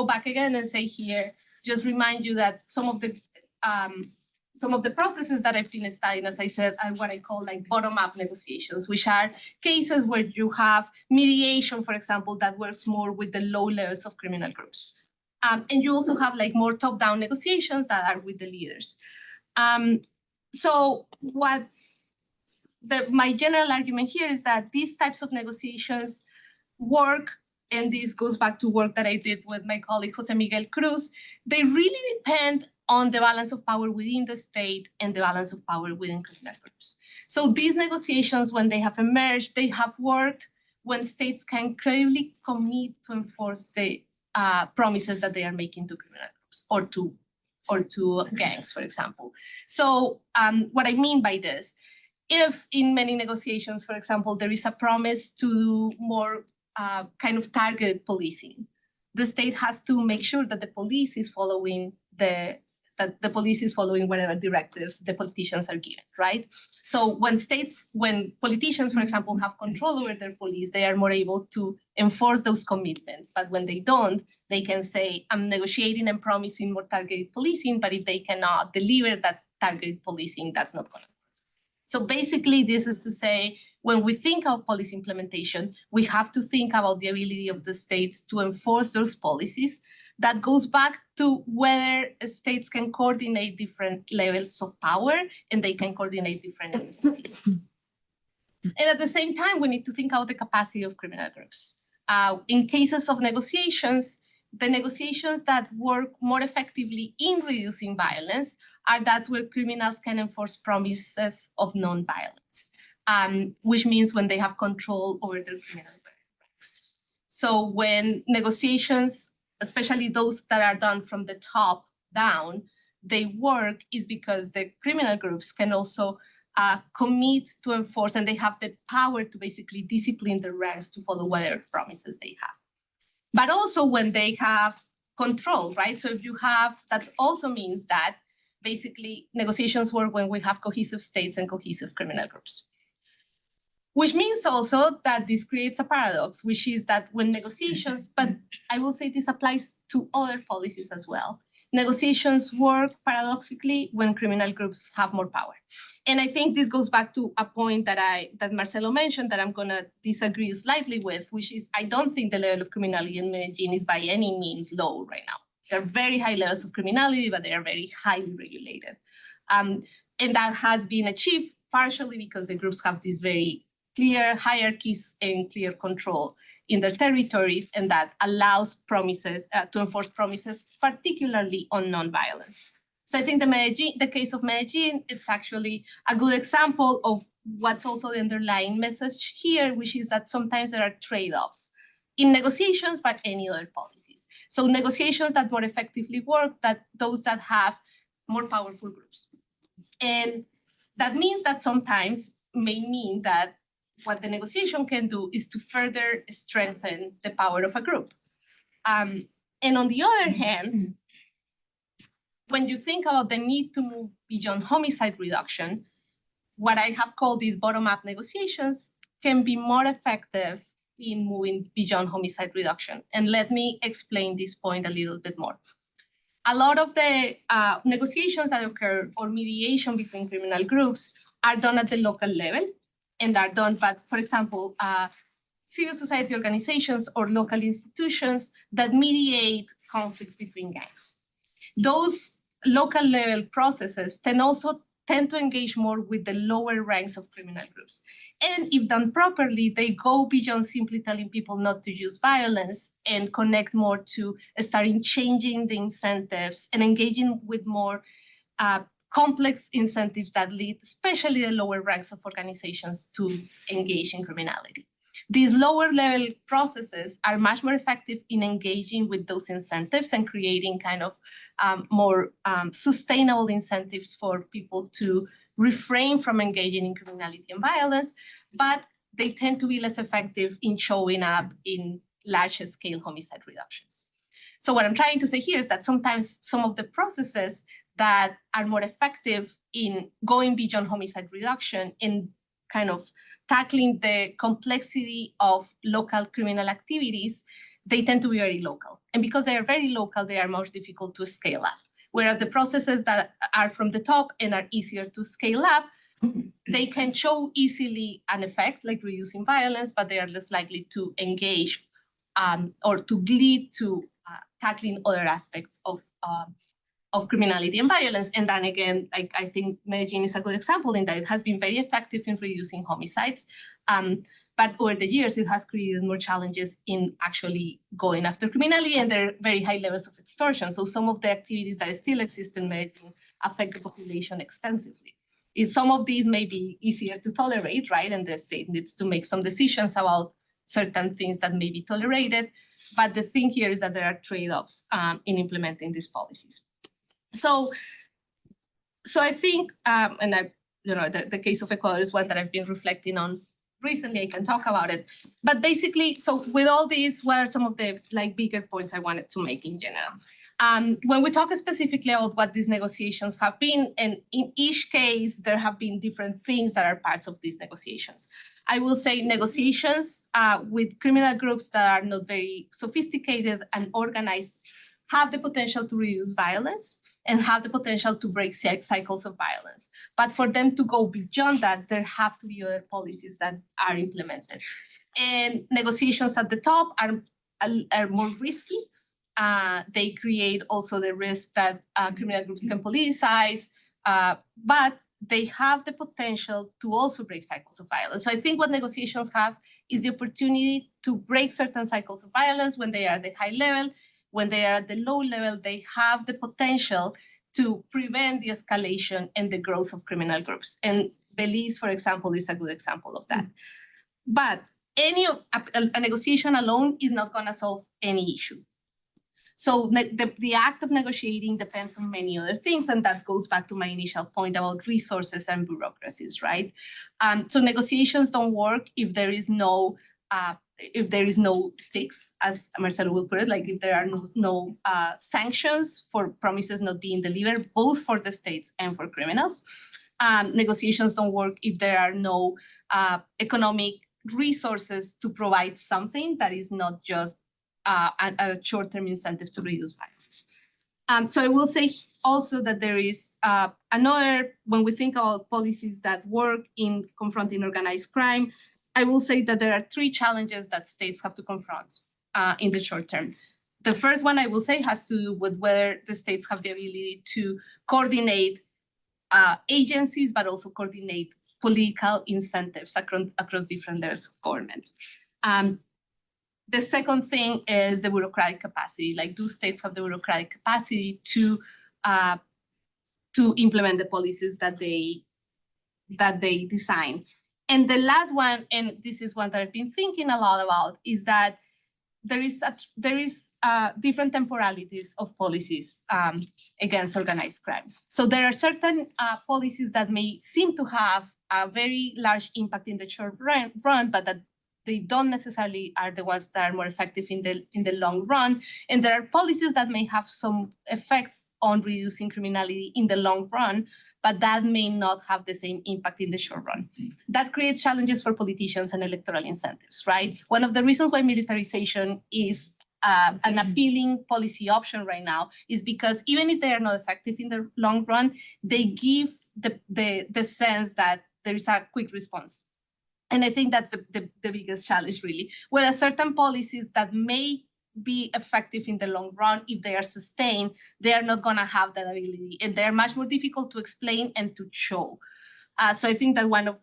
back again and say here, just remind you that some of the processes that I've been studying, as I said, are what I call like bottom-up negotiations, which are cases where you have mediation, for example, that works more with the low levels of criminal groups. And you also have like more top-down negotiations that are with the leaders. So what my general argument here is that these types of negotiations work, and this goes back to work that I did with my colleague Jose Miguel Cruz, they really depend on the balance of power within the state and the balance of power within criminal groups. So these negotiations, when they have emerged, they have worked when states can credibly commit to enforce the promises that they are making to criminal groups or to gangs, for example. So what I mean by this, if in many negotiations, for example, there is a promise to do more kind of targeted policing, the state has to make sure that the police is following whatever directives the politicians are given, right? So when politicians, for example, have control over their police, they are more able to enforce those commitments. But when they don't, they can say, I'm negotiating and promising more targeted policing, but if they cannot deliver that targeted policing, that's not gonna work. So basically, this is to say, when we think of policy implementation, we have to think about the ability of the states to enforce those policies. That goes back to whether states can coordinate different levels of power and they can coordinate different agencies. And at the same time, we need to think about the capacity of criminal groups. In cases of negotiations, the negotiations that work more effectively in reducing violence are that's where criminals can enforce promises of non-violence, which means when they have control over their criminal ranks. So when negotiations, especially those that are done from the top down, they work is because the criminal groups can also commit to enforce, and they have the power to basically discipline their ranks to follow whatever promises they have. But also when they have control, right? So if you have, that also means that basically negotiations work when we have cohesive states and cohesive criminal groups. Which means also that this creates a paradox, which is that when negotiations, but I will say this applies to other policies as well. Negotiations work paradoxically when criminal groups have more power. And I think this goes back to a point that Marcelo mentioned that I'm gonna disagree slightly with, which is I don't think the level of criminality in Medellin is by any means low right now. There are very high levels of criminality, but they are very highly regulated. And that has been achieved partially because the groups have these very clear hierarchies and clear control in their territories, and that allows promises to enforce promises, particularly on nonviolence. So I think the case of Medellin, it's actually a good example of what's also the underlying message here, which is that sometimes there are trade-offs in negotiations, but any other policies. So negotiations that more effectively work, that those that have more powerful groups. And that means that sometimes may mean that what the negotiation can do is to further strengthen the power of a group. And on the other hand, when you think about the need to move beyond homicide reduction, what I have called these bottom-up negotiations can be more effective in moving beyond homicide reduction. And let me explain this point a little bit more. A lot of the negotiations that occur or mediation between criminal groups are done at the local level, and are done by, for example, civil society organizations or local institutions that mediate conflicts between gangs. Those local level processes tend also tend to engage more with the lower ranks of criminal groups. And if done properly, they go beyond simply telling people not to use violence and connect more to starting changing the incentives and engaging with more complex incentives that lead, especially the lower ranks of organizations, to engage in criminality. These lower level processes are much more effective in engaging with those incentives and creating kind of more sustainable incentives for people to refrain from engaging in criminality and violence, but they tend to be less effective in showing up in large scale homicide reductions. So what I'm trying to say here is that sometimes some of the processes that are more effective in going beyond homicide reduction in kind of tackling the complexity of local criminal activities, they tend to be very local. And because they are very local, they are more difficult to scale up. Whereas the processes that are from the top and are easier to scale up, they can show easily an effect, like reducing violence, but they are less likely to engage or to lead to tackling other aspects of criminality and violence. And then again, like I think Medellin is a good example in that it has been very effective in reducing homicides. But over the years, it has created more challenges in actually going after criminality, and there are very high levels of extortion. So some of the activities that still exist in Medellin affect the population extensively. Some of these may be easier to tolerate, right? And the state needs to make some decisions about certain things that may be tolerated. But the thing here is that there are trade-offs in implementing these policies. So I think, and the case of Ecuador is one that I've been reflecting on recently. I can talk about it, but basically, so with all these, what are some of the bigger points I wanted to make in general? When we talk specifically about what these negotiations have been, and in each case, there have been different things that are parts of these negotiations. I will say negotiations with criminal groups that are not very sophisticated and organized have the potential to reduce violence and have the potential to break cycles of violence. But for them to go beyond that, there have to be other policies that are implemented. And negotiations at the top are more risky. They create also the risk that criminal groups can politicize, but they have the potential to also break cycles of violence. So I think what negotiations have is the opportunity to break certain cycles of violence when they are at the high level. When they are at the low level, they have the potential to prevent the escalation and the growth of criminal groups. And Belize, for example, is a good example of that. But a negotiation alone is not going to solve any issue. So the act of negotiating depends on many other things, and that goes back to my initial point about resources and bureaucracies, right? So negotiations don't work if there is no stakes, as Marcelo will put it, like if there are no sanctions for promises not being delivered, both for the states and for criminals. Negotiations don't work if there are no economic resources to provide something that is not just a short-term incentive to reduce violence. So I will say also that there is another, when we think about policies that work in confronting organized crime, I will say that there are three challenges that states have to confront in the short term. The first one I will say has to do with whether the states have the ability to coordinate agencies, but also coordinate political incentives across different levels of government. The second thing is the bureaucratic capacity. Like, do states have the bureaucratic capacity to implement the policies that they design? And the last one, and this is one that I've been thinking a lot about, is that there is different temporalities of policies against organized crime. So there are certain policies that may seem to have a very large impact in the short run, but that they don't necessarily are the ones that are more effective in the long run. And there are policies that may have some effects on reducing criminality in the long run, but that may not have the same impact in the short run. That creates challenges for politicians and electoral incentives, right? One of the reasons why militarization is an appealing policy option right now is because even if they are not effective in the long run, they give the sense that there is a quick response. And I think that's the biggest challenge, really. Whereas certain policies that may be effective in the long run, if they are sustained, they are not going to have that ability, and they're much more difficult to explain and to show. So I think that one of,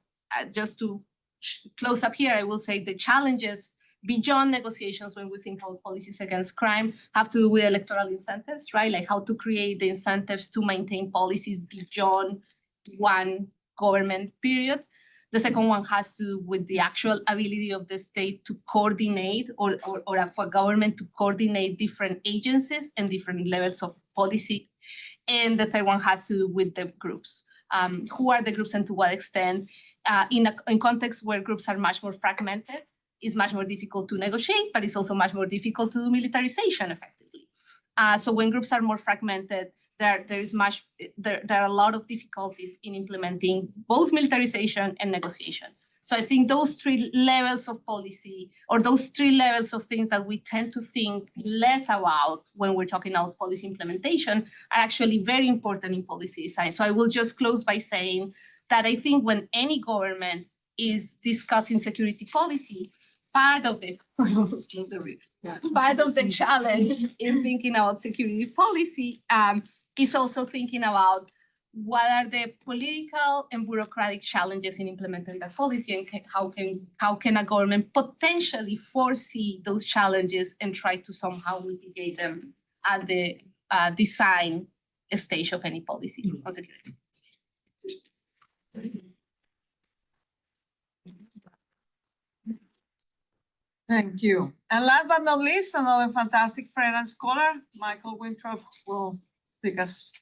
just to close up here, I will say the challenges beyond negotiations when we think about policies against crime have to do with electoral incentives, right? Like how to create the incentives to maintain policies beyond one government period. The second one has to do with the actual ability of the state to coordinate or for government to coordinate different agencies and different levels of policy. And the third one has to do with the groups. Who are the groups and to what extent? In contexts where groups are much more fragmented, it's much more difficult to negotiate, but it's also much more difficult to do militarization effectively. So when groups are more fragmented, there are a lot of difficulties in implementing both militarization and negotiation. So I think those three levels of policy, or those three levels of things that we tend to think less about when we're talking about policy implementation, are actually very important in policy design. So I will just close by saying that I think when any government is discussing security policy, part of the challenge in thinking about security policy is also thinking about what are the political and bureaucratic challenges in implementing that policy, and how can a government potentially foresee those challenges and try to somehow mitigate them at the design stage of any policy on security. Thank you. And last but not least, another fantastic friend and scholar, Michael Weintraub, will speak us.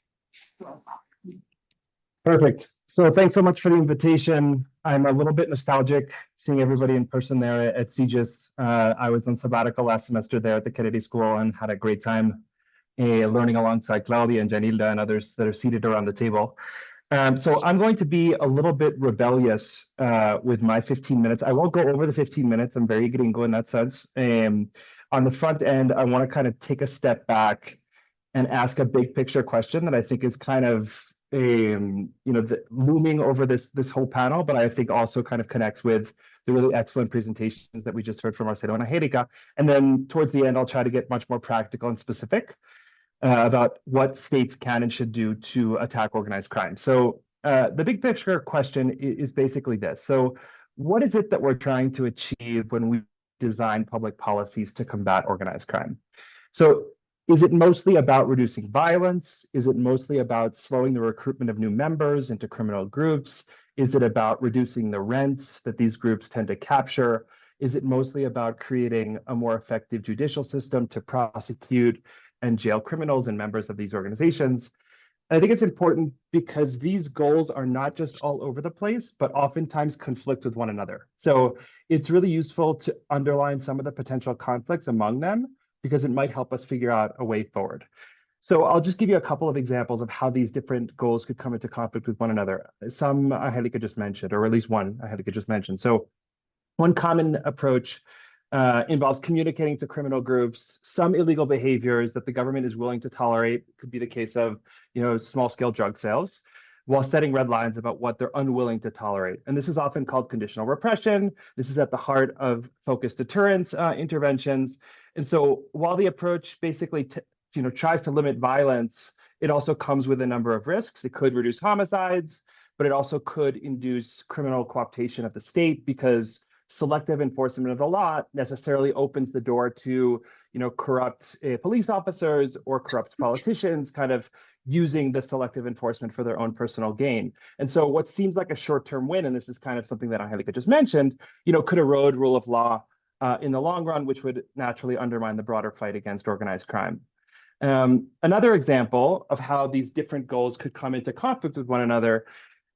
Perfect. So thanks so much for the invitation. I'm a little bit nostalgic seeing everybody in person there at CGIS. I was on sabbatical last semester there at the Kennedy School and had a great time learning alongside Claudia and Yanilda and others that are seated around the table. So I'm going to be a little bit rebellious with my 15 minutes. I won't go over the 15 minutes. I'm very gringo in that sense. On the front end, I want to kind of take a step back and ask a big picture question that I think is kind of looming over this whole panel, but I think also kind of connects with the really excellent presentations that we just heard from Marcelo and Angelica. And then towards the end, I'll try to get much more practical and specific about what states can and should do to attack organized crime. So the big picture question is basically this. So what is it that we're trying to achieve when we design public policies to combat organized crime? So is it mostly about reducing violence? Is it mostly about slowing the recruitment of new members into criminal groups? Is it about reducing the rents that these groups tend to capture? Is it mostly about creating a more effective judicial system to prosecute and jail criminals and members of these organizations? I think it's important because these goals are not just all over the place, but oftentimes conflict with one another. So it's really useful to underline some of the potential conflicts among them, because it might help us figure out a way forward. So I'll just give you a couple of examples of how these different goals could come into conflict with one another. Some Angelica just mentioned, or at least one Angelica just mentioned. So one common approach involves communicating to criminal groups some illegal behaviors that the government is willing to tolerate. It could be the case of, small-scale drug sales, while setting red lines about what they're unwilling to tolerate. And this is often called conditional repression. This is at the heart of focused deterrence interventions. And so while the approach basically tries to limit violence, it also comes with a number of risks. It could reduce homicides, but it also could induce criminal cooptation of the state, because selective enforcement of the law necessarily opens the door to corrupt police officers or corrupt politicians kind of using the selective enforcement for their own personal gain. And so what seems like a short-term win, and this is kind of something that Angelica just mentioned, could erode rule of law in the long run, which would naturally undermine the broader fight against organized crime. Another example of how these different goals could come into conflict with one another: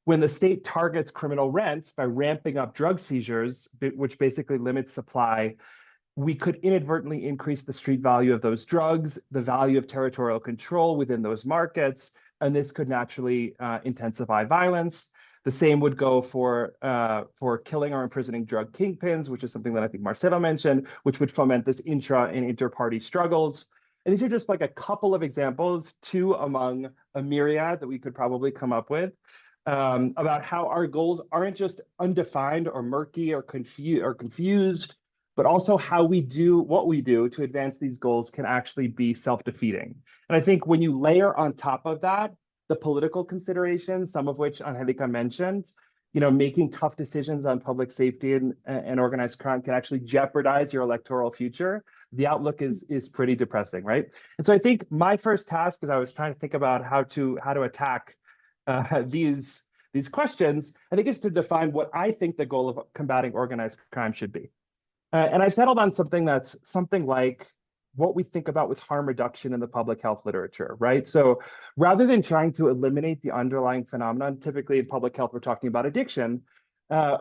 when the state targets criminal rents by ramping up drug seizures, which basically limits supply, we could inadvertently increase the street value of those drugs, the value of territorial control within those markets, and this could naturally intensify violence. The same would go for killing or imprisoning drug kingpins, which is something that I think Marcelo mentioned, which would foment this intra and inter-party struggles. And these are just like a couple of examples, two among a myriad that we could probably come up with, about how our goals aren't just undefined or murky or confused, but also how we do what we do to advance these goals can actually be self-defeating. And I think when you layer on top of that the political considerations, some of which Angelica mentioned, making tough decisions on public safety and organized crime can actually jeopardize your electoral future. The outlook is pretty depressing, right? And so I think my first task, as I was trying to think about how to attack these questions, I think is to define what I think the goal of combating organized crime should be. And I settled on something that's something like what we think about with harm reduction in the public health literature, right? So rather than trying to eliminate the underlying phenomenon, typically in public health, we're talking about addiction,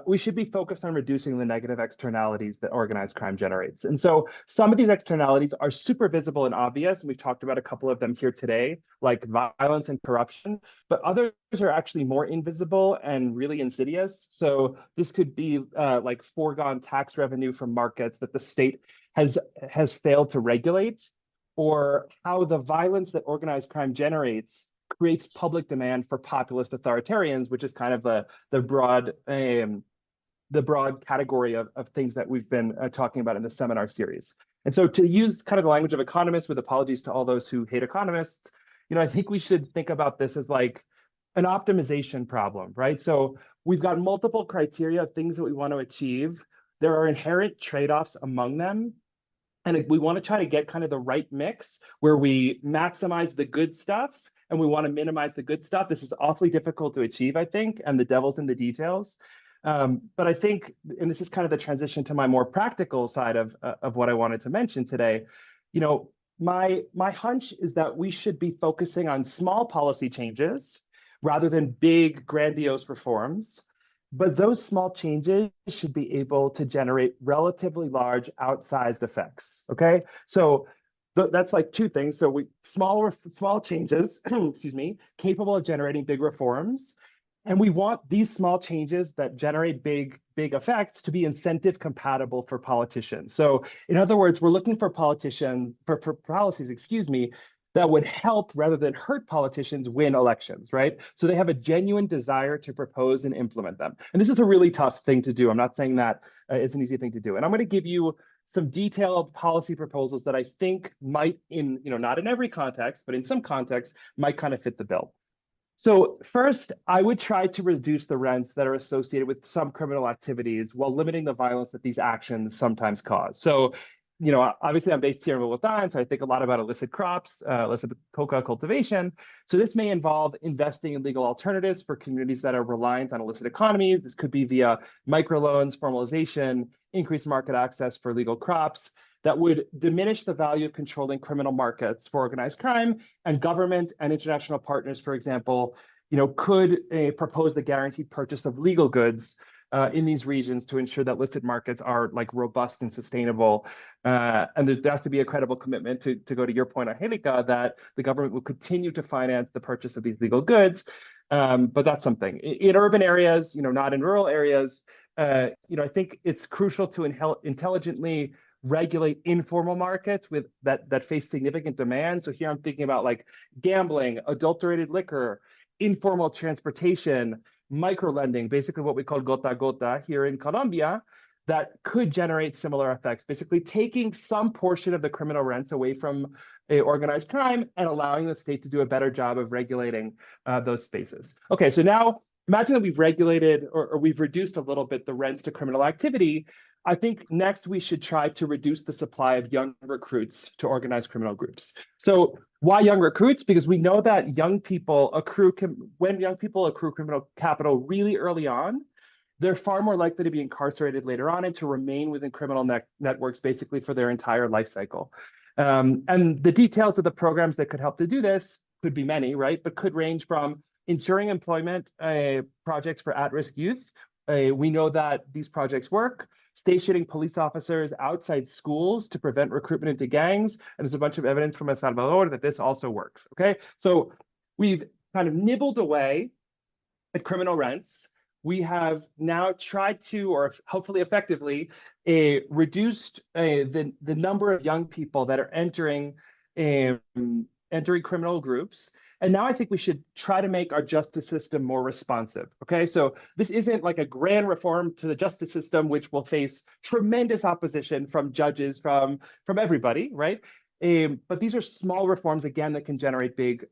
we should be focused on reducing the negative externalities that organized crime generates. And so some of these externalities are super visible and obvious, and we've talked about a couple of them here today, like violence and corruption, but others are actually more invisible and really insidious. So this could be like foregone tax revenue from markets that the state has failed to regulate, or how the violence that organized crime generates creates public demand for populist authoritarians, which is kind of the broad category of things that we've been talking about in the seminar series. And so to use kind of the language of economists, with apologies to all those who hate economists, I think we should think about this as like an optimization problem, right? So we've got multiple criteria of things that we want to achieve. There are inherent trade-offs among them. And we want to try to get kind of the right mix where we maximize the good stuff and we want to minimize the good stuff. This is awfully difficult to achieve, I think, and the devil's in the details. But I think, and this is kind of the transition to my more practical side of what I wanted to mention today, my hunch is that we should be focusing on small policy changes rather than big, grandiose reforms. But those small changes should be able to generate relatively large outsized effects, okay? So that's like two things. So small changes, excuse me, capable of generating big reforms. And we want these small changes that generate big effects to be incentive compatible for politicians. So in other words, we're looking for for policies, excuse me, that would help rather than hurt politicians win elections, right? So they have a genuine desire to propose and implement them. And this is a really tough thing to do. I'm not saying that it's an easy thing to do. And I'm going to give you some detailed policy proposals that I think might, not in every context, but in some contexts, might kind of fit the bill. So first, I would try to reduce the rents that are associated with some criminal activities while limiting the violence that these actions sometimes cause. So obviously I'm based here in Bogota, and so I think a lot about illicit crops, illicit coca cultivation. So this may involve investing in legal alternatives for communities that are reliant on illicit economies. This could be via microloans, formalization, increased market access for legal crops that would diminish the value of controlling criminal markets for organized crime, and government and international partners, for example, could propose the guaranteed purchase of legal goods in these regions to ensure that listed markets are like robust and sustainable. And there has to be a credible commitment to go to your point, Angelica, that the government will continue to finance the purchase of these legal goods. But that's something. In urban areas, not in rural areas, I think it's crucial to intelligently regulate informal markets with that face significant demand. So here I'm thinking about like gambling, adulterated liquor, informal transportation, microlending, basically what we call gota gota here in Colombia, that could generate similar effects, basically taking some portion of the criminal rents away from organized crime and allowing the state to do a better job of regulating those spaces. Okay, so now imagine that we've regulated or we've reduced a little bit the rents to criminal activity. I think next we should try to reduce the supply of young recruits to organized criminal groups. So why young recruits? Because we know that when young people accrue criminal capital really early on, they're far more likely to be incarcerated later on and to remain within criminal networks basically for their entire life cycle. And the details of the programs that could help to do this could be many, right? But could range from ensuring employment projects for at-risk youth. We know that these projects work. Stationing police officers outside schools to prevent recruitment into gangs. And there's a bunch of evidence from El Salvador that this also works, okay? So we've kind of nibbled away at criminal rents. We have now tried to, or hopefully effectively, reduced the number of young people that are entering criminal groups. And now I think we should try to make our justice system more responsive. Okay, so this isn't like a grand reform to the justice system, which will face tremendous opposition from judges, from everybody, right? But these are small reforms, again, that can generate big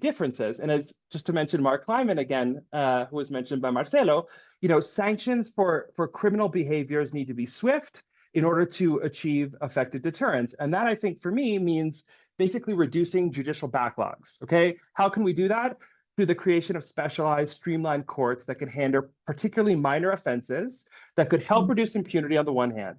differences. And as just to mention Mark Kleiman again, who was mentioned by Marcelo, sanctions for criminal behaviors need to be swift in order to achieve effective deterrence. And that, I think, for me, means basically reducing judicial backlogs. Okay, how can we do that? Through the creation of specialized, streamlined courts that can handle particularly minor offenses that could help reduce impunity on the one hand,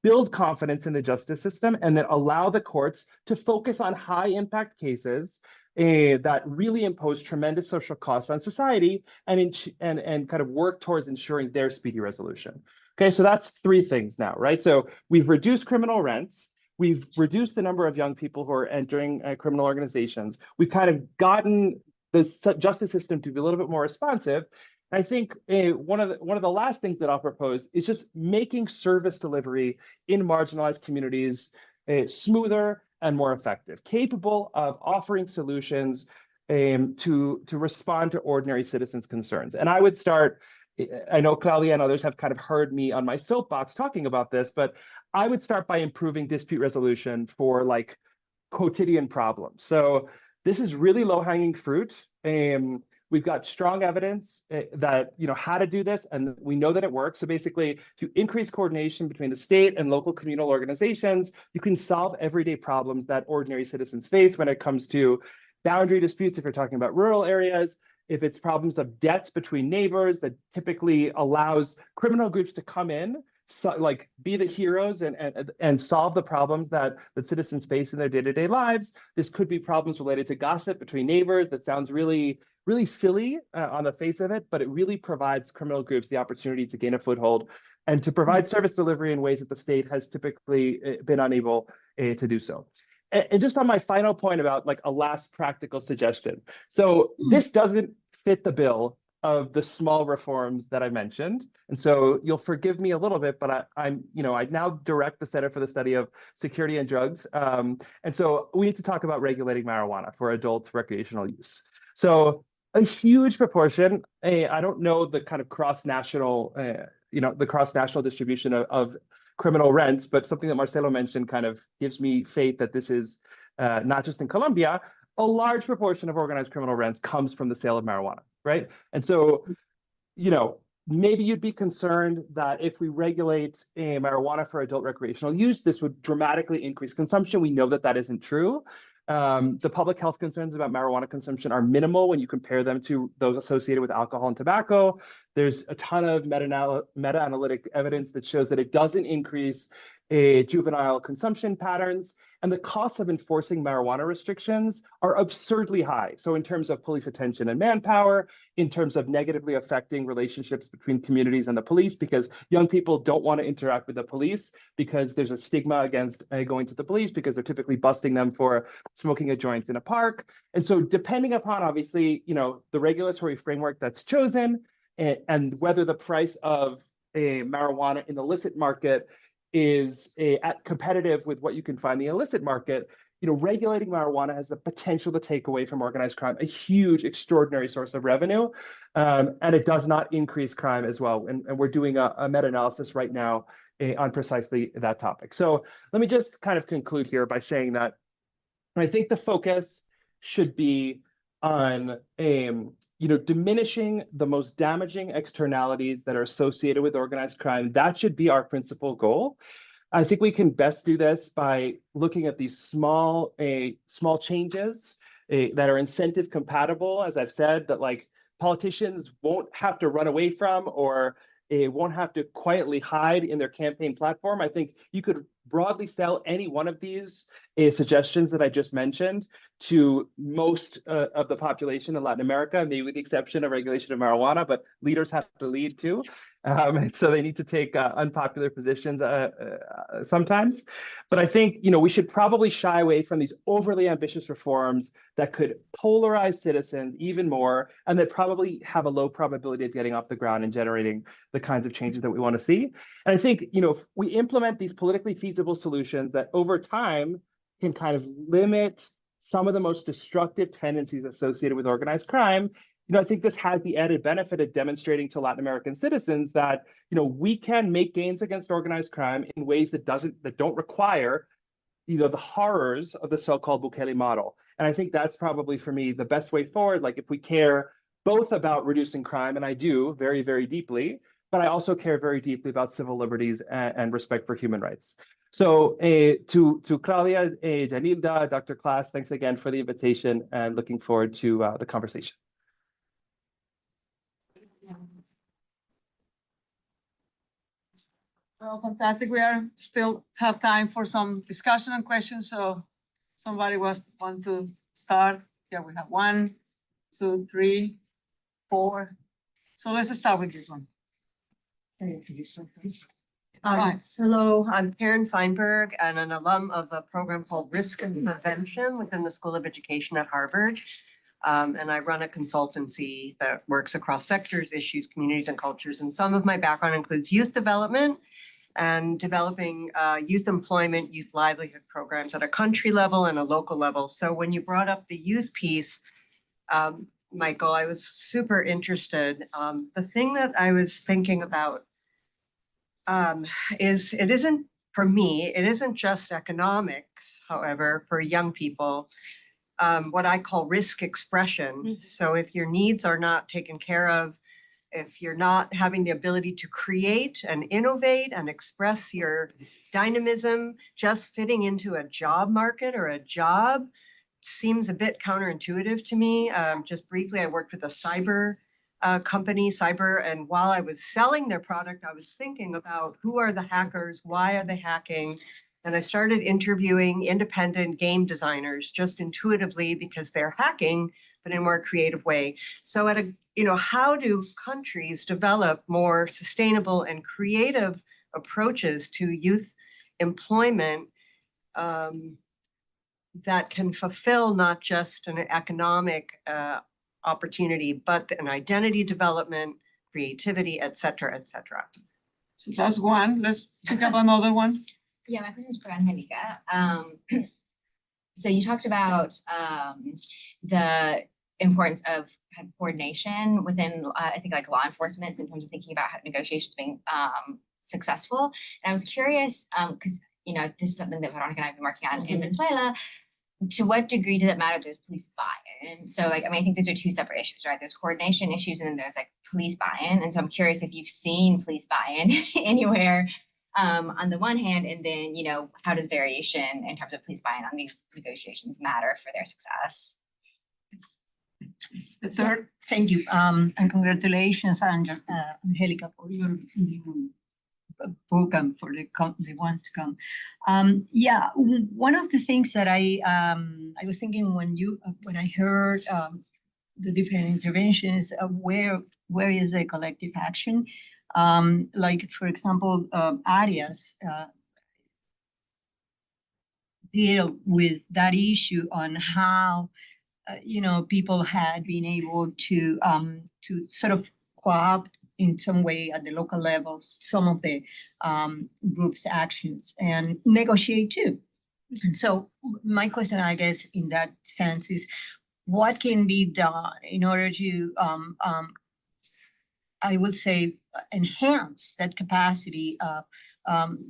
build confidence in the justice system, and then allow the courts to focus on high impact cases that really impose tremendous social costs on society and kind of work towards ensuring their speedy resolution. Okay, so that's three things now, right? So we've reduced criminal rents, we've reduced the number of young people who are entering criminal organizations, we've kind of gotten the justice system to be a little bit more responsive. I think one of the last things that I'll propose is just making service delivery in marginalized communities smoother and more effective, capable of offering solutions to respond to ordinary citizens' concerns. And I would start, I know Claudia and others have kind of heard me on my soapbox talking about this, but I would start by improving dispute resolution for like quotidian problems. So this is really low-hanging fruit. We've got strong evidence that how to do this, and we know that it works. So basically, to increase coordination between the state and local communal organizations, you can solve everyday problems that ordinary citizens face when it comes to boundary disputes, if you're talking about rural areas, if it's problems of debts between neighbors that typically allows criminal groups to come in, so, like, be the heroes and solve the problems that citizens face in their day-to-day lives. This could be problems related to gossip between neighbors. That sounds really silly on the face of it, but it really provides criminal groups the opportunity to gain a foothold and to provide service delivery in ways that the state has typically been unable to do so. And just on my final point about like a last practical suggestion. So this doesn't fit the bill of the small reforms that I mentioned. And so you'll forgive me a little bit, but I now direct the Center for the Study of Security and Drugs. And so we need to talk about regulating marijuana for adult recreational use. So a huge proportion, I don't know the kind of cross-national, the cross-national distribution of criminal rents, but something that Marcelo mentioned kind of gives me faith that this is not just in Colombia. A large proportion of organized criminal rents comes from the sale of marijuana, right? And so, maybe you'd be concerned that if we regulate marijuana for adult recreational use, this would dramatically increase consumption. We know that that isn't true. The public health concerns about marijuana consumption are minimal when you compare them to those associated with alcohol and tobacco. There's a ton of meta-analytic evidence that shows that it doesn't increase juvenile consumption patterns, and the costs of enforcing marijuana restrictions are absurdly high. So in terms of police attention and manpower, in terms of negatively affecting relationships between communities and the police, because young people don't want to interact with the police because there's a stigma against going to the police because they're typically busting them for smoking a joint in a park. And so depending upon, obviously, the regulatory framework that's chosen and whether the price of marijuana in the illicit market is competitive with what you can find in the illicit market, regulating marijuana has the potential to take away from organized crime a huge, extraordinary source of revenue, and it does not increase crime as well. And we're doing a meta-analysis right now on precisely that topic. So let me just kind of conclude here by saying that I think the focus should be on diminishing the most damaging externalities that are associated with organized crime. That should be our principal goal. I think we can best do this by looking at these small changes that are incentive compatible, as I've said, that like politicians won't have to run away from or won't have to quietly hide in their campaign platform. I think you could broadly sell any one of these suggestions that I just mentioned to most of the population in Latin America, maybe with the exception of regulation of marijuana, but leaders have to lead too. And so they need to take unpopular positions sometimes. But I think, we should probably shy away from these overly ambitious reforms that could polarize citizens even more, and that probably have a low probability of getting off the ground and generating the kinds of changes that we want to see. And I think, if we implement these politically feasible solutions that over time can kind of limit some of the most destructive tendencies associated with organized crime, I think this has the added benefit of demonstrating to Latin American citizens that, we can make gains against organized crime in ways that don't require, the horrors of the so-called Bukele model. And I think that's probably, for me, the best way forward. Like, if we care both about reducing crime, and I do very, very deeply, but I also care very deeply about civil liberties and respect for human rights. So to Claudia, Yanilda, Dr. Klaas, thanks again for the invitation, and looking forward to the conversation. Well, fantastic. We are still have time for some discussion and questions. So somebody want to start? Yeah, we have 1, 2, 3, 4. So let's start with this one. Right. Hello, I'm Karen Feinberg and an alum of a program called Risk and Prevention within the School of Education at Harvard. And I run a consultancy that works across sectors, issues, communities, and cultures. And some of my background includes youth development and developing youth employment, youth livelihood programs at a country level and a local level. So when you brought up the youth piece, Michael, I was super interested. The thing that I was thinking about is it isn't just economics, however, for young people, what I call risk expression. Mm-hmm. So if your needs are not taken care of, if you're not having the ability to create and innovate and express your dynamism, just fitting into a job market or a job seems a bit counterintuitive to me. Just briefly, I worked with a cyber company, and while I was selling their product, I was thinking about who are the hackers, why are they hacking? And I started interviewing independent game designers just intuitively because they're hacking, but in a more creative way. So how do countries develop more sustainable and creative approaches to youth employment that can fulfill not just an economic opportunity, but an identity development, creativity, et cetera, et cetera. So that's one. Let's pick up another one. Yeah, my question is for Angelica. So you talked about the importance of kind of coordination within, I think, like law enforcement in terms of thinking about how negotiations being successful. And I was curious, because this is something that Veronica and I have been working on in Venezuela. To what degree does it matter there's police buy-in? So I think these are two separate issues, right? There's coordination issues and then there's like police buy-in. And so I'm curious if you've seen police buy-in anywhere on the one hand, and then, how does variation in terms of police buy-in on these negotiations matter for their success? The third. Thank you. And congratulations, Angelica, for your new book and for the ones to come. Yeah, one of the things that I was thinking when I heard the different interventions, where is a collective action? Like, for example, Arias deal with that issue on how people had been able to sort of co-opt in some way at the local level some of the group's actions and negotiate too. And so my question, I guess, in that sense is, what can be done in order to, I would say, enhance that capacity of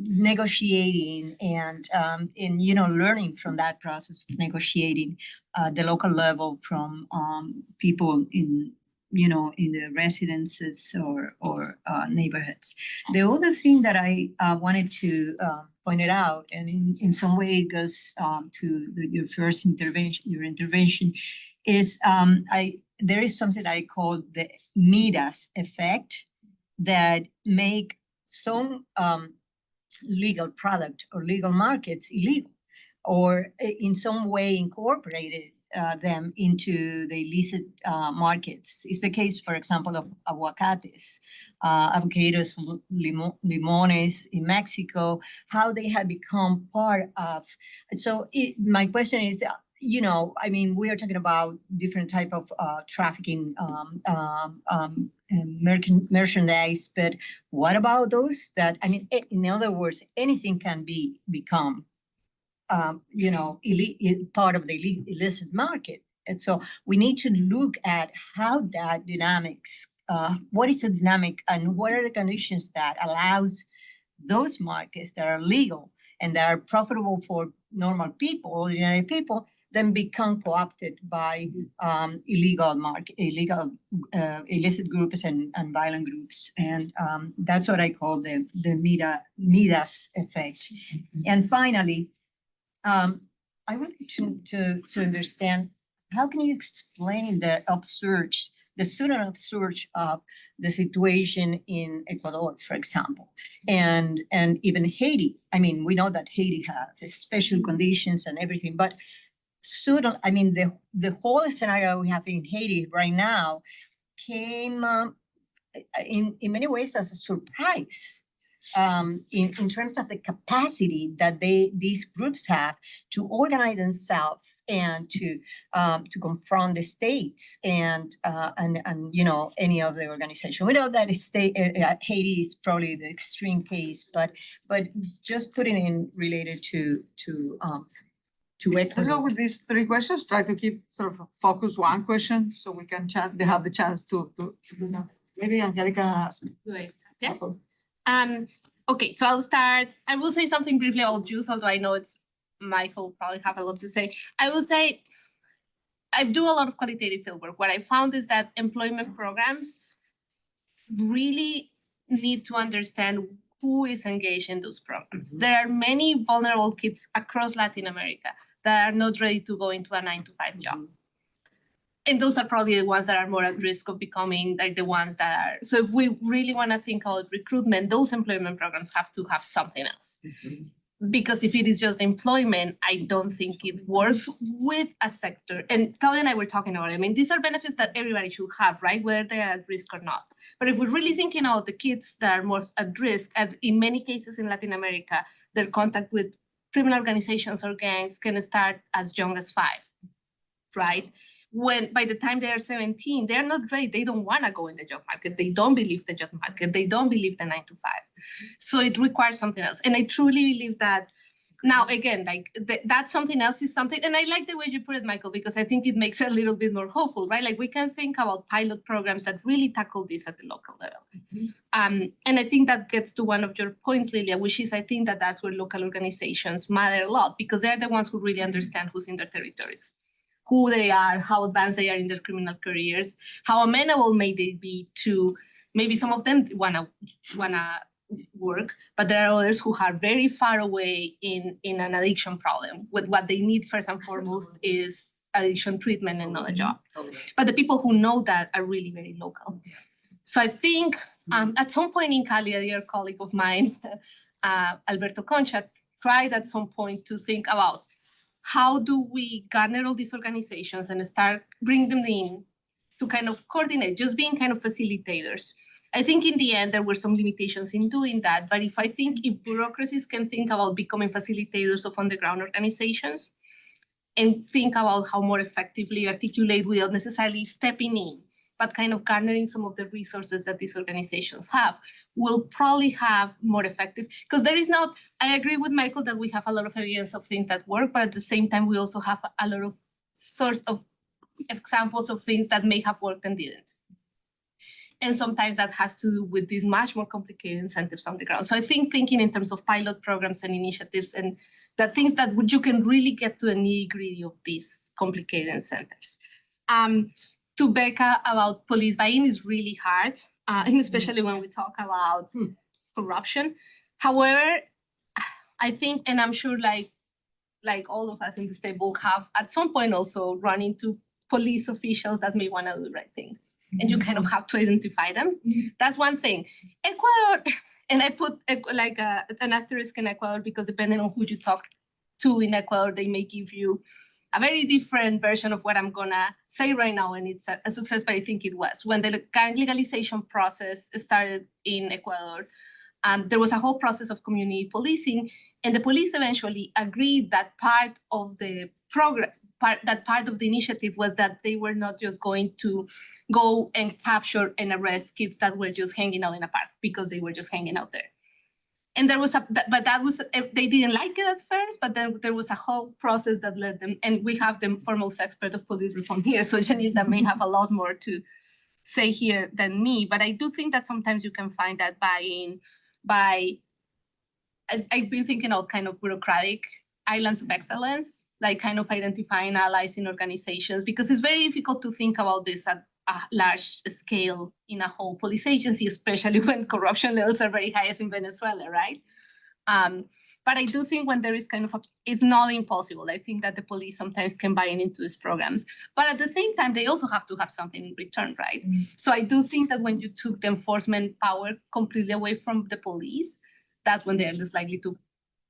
negotiating and learning from that process of negotiating the local level from people in the residences or neighborhoods. The other thing that I wanted to point it out, and in some way it goes to your first intervention, is there is something I call the Midas effect that make some legal product or legal markets illegal, or in some way incorporated them into the illicit markets. It's the case, for example, of aguacates, avocados, limones in Mexico, how they have become part of. So my question is, we are talking about different type of trafficking merchandise, but what about those that, in other words, anything can become part of the illicit market. And so we need to look at how that dynamics, what is the dynamic and what are the conditions that allows those markets that are legal and that are profitable for normal people, ordinary people, then become co-opted by illicit groups and violent groups. And that's what I call the Midas effect. And finally, I wanted to understand, how can you explain the upsurge, the sudden upsurge of the situation in Ecuador, for example, and even Haiti? I mean, we know that Haiti has special conditions and everything, but sudden, I mean, the whole scenario we have in Haiti right now came in many ways as a surprise. In terms of the capacity that these groups have to organize themselves and to confront the states and any of the organization. We know that Haiti is probably the extreme case, but just putting in related to Let's go with these three questions. Try to keep sort of focus one question so we can they have the chance to maybe Angelica. Yeah. Okay, so I'll start. I will say something briefly about youth, although I know it's Michael will probably have a lot to say. I will say I do a lot of qualitative fieldwork. What I found is that employment programs really need to understand who is engaged in those programs. There are many vulnerable kids across Latin America that are not ready to go into a 9-to-5 job. And those are probably the ones that are more at risk of becoming like the ones that are. So if we really want to think about recruitment, those employment programs have to have something else. Because if it is just employment, I don't think it works with a sector. And Claudia and I were talking about it. I mean, these are benefits that everybody should have, right? Whether they're at risk or not. But if we're really thinking about the kids that are most at risk, and in many cases in Latin America, their contact with criminal organizations or gangs can start as young as 5, right? When by the time they are 17, they're not ready. They don't want to go in the job market. They don't believe the job market. They don't believe the 9-to-5. So it requires something else. And I truly believe that now, again, like that something else is something. And I like the way you put it, Michael, because I think it makes it a little bit more hopeful, right? Like we can think about pilot programs that really tackle this at the local level. And I think that gets to one of your points, Lilia, which is I think that that's where local organizations matter a lot because they're the ones who really understand who's in their territories, who they are, how advanced they are in their criminal careers, how amenable may they be to, maybe some of them wanna work, but there are others who are very far away in an addiction problem. With what they need first and foremost is addiction treatment and not a job. But the people who know that are really very local. So I think at some point in Cali, a dear colleague of mine, Alberto Concha, tried at some point to think about how do we garner all these organizations and start bring them in to kind of coordinate, just being kind of facilitators. I think in the end, there were some limitations in doing that. But if bureaucracies can think about becoming facilitators of underground organizations and think about how more effectively articulate without necessarily stepping in, but kind of garnering some of the resources that these organizations have, will probably have more effective, because there is not, I agree with Michael that we have a lot of evidence of things that work, but at the same time, we also have a lot of sorts of examples of things that may have worked and didn't. And sometimes that has to do with these much more complicated incentives on the ground. So I think thinking in terms of pilot programs and initiatives and the things that you can really get to the nitty-gritty of these complicated incentives. To Becca about police buy-in is really hard, and especially when we talk about corruption. However, I think, and I'm sure like all of us in this table have at some point also run into police officials that may want to do the right thing. And you kind of have to identify them. That's one thing. Ecuador, and I put like an asterisk in Ecuador because depending on who you talk to in Ecuador, they may give you a very different version of what I'm gonna say right now, and it's a success, but I think it was. When the gang legalization process started in Ecuador, there was a whole process of community policing, and the police eventually agreed that part of the program, part of the initiative was that they were not just going to go and capture and arrest kids that were just hanging out in a park because they were just hanging out there. And there was but that was, they didn't like it at first, but then there was a whole process that led them, and we have the foremost expert of police reform here, so Yanilda may have a lot more to say here than me, but I do think that sometimes you can find that I've been thinking of kind of bureaucratic islands of excellence, like kind of identifying allies in organizations, because it's very difficult to think about this at a large scale in a whole police agency, especially when corruption levels are very high as in Venezuela, right? But I do think when there is kind of, it's not impossible. I think that the police sometimes can buy into these programs, but at the same time, they also have to have something in return, right? Mm-hmm. So I do think that when you took the enforcement power completely away from the police, that's when they're less likely to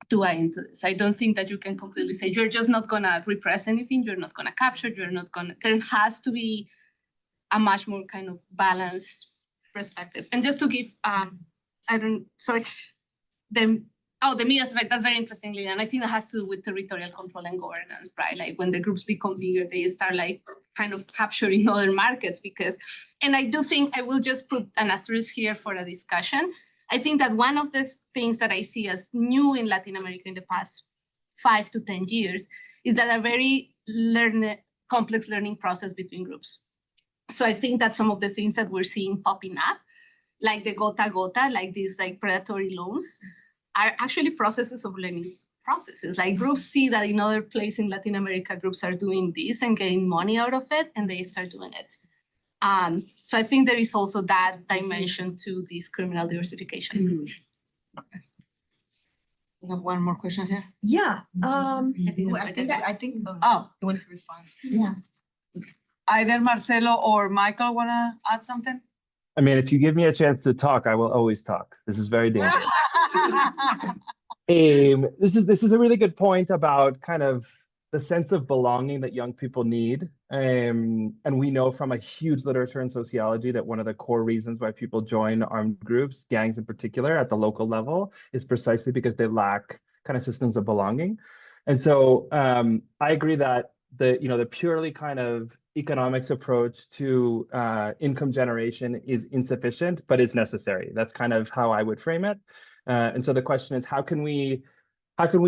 buy into this. I don't think that you can completely say, you're just not gonna repress anything, you're not gonna capture, there has to be a much more kind of balanced perspective. And just to give, the media aspect, that's very interestingly, and I think that has to do with territorial control and governance, right? Like when the groups become bigger, they start like kind of capturing other markets and I do think, I will just put an asterisk here for a discussion. I think that one of the things that I see as new in Latin America in the past 5 to 10 years is that a very complex learning process between groups. So I think that some of the things that we're seeing popping up, like the gota gota, like these like predatory loans, are actually processes of learning processes. Like groups see that in other places in Latin America, groups are doing this and getting money out of it, and they start doing it. So I think there is also that dimension to this criminal diversification. Mm-hmm. Okay. We have one more question here. Yeah. I think you wanted to respond. Yeah. Either Marcelo or Michael wanna add something? I mean, if you give me a chance to talk, I will always talk. This is very dangerous. This is a really good point about kind of the sense of belonging that young people need. And we know from a huge literature in sociology that one of the core reasons why people join armed groups, gangs in particular, at the local level, is precisely because they lack kind of systems of belonging. And so I agree that the purely kind of economics approach to income generation is insufficient, but is necessary. That's kind of how I would frame it. And so the question is, how can we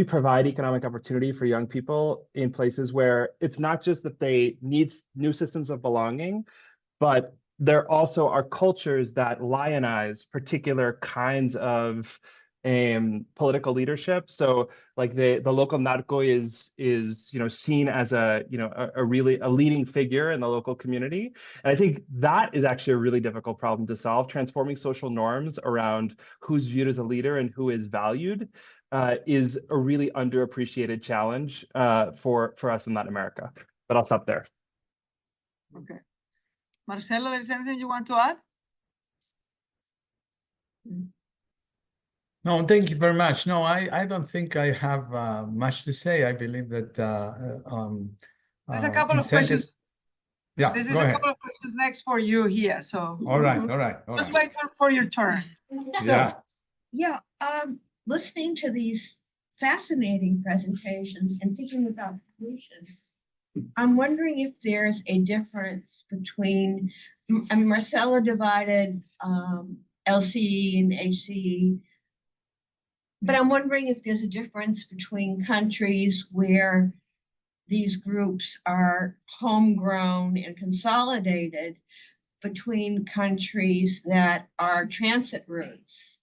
provide economic opportunity for young people in places where it's not just that they need new systems of belonging, but there also are cultures that lionize particular kinds of political leadership. So like the local narco is seen as a leading figure in the local community. And I think that is actually a really difficult problem to solve. Transforming social norms around who's viewed as a leader and who is valued is a really underappreciated challenge for us in Latin America. But I'll stop there. Okay. Marcelo, there's anything you want to add? No, thank you very much. No, I don't think I have much to say. I believe that there's a couple of questions. Yeah, this is a couple of questions next for you here. So all right. Just wait for your turn. Listening to these fascinating presentations and thinking about solutions, I'm wondering if there's a difference between, Marcelo divided LCE and HCE, but I'm wondering if there's a difference between countries where these groups are homegrown and consolidated between countries that are transit routes.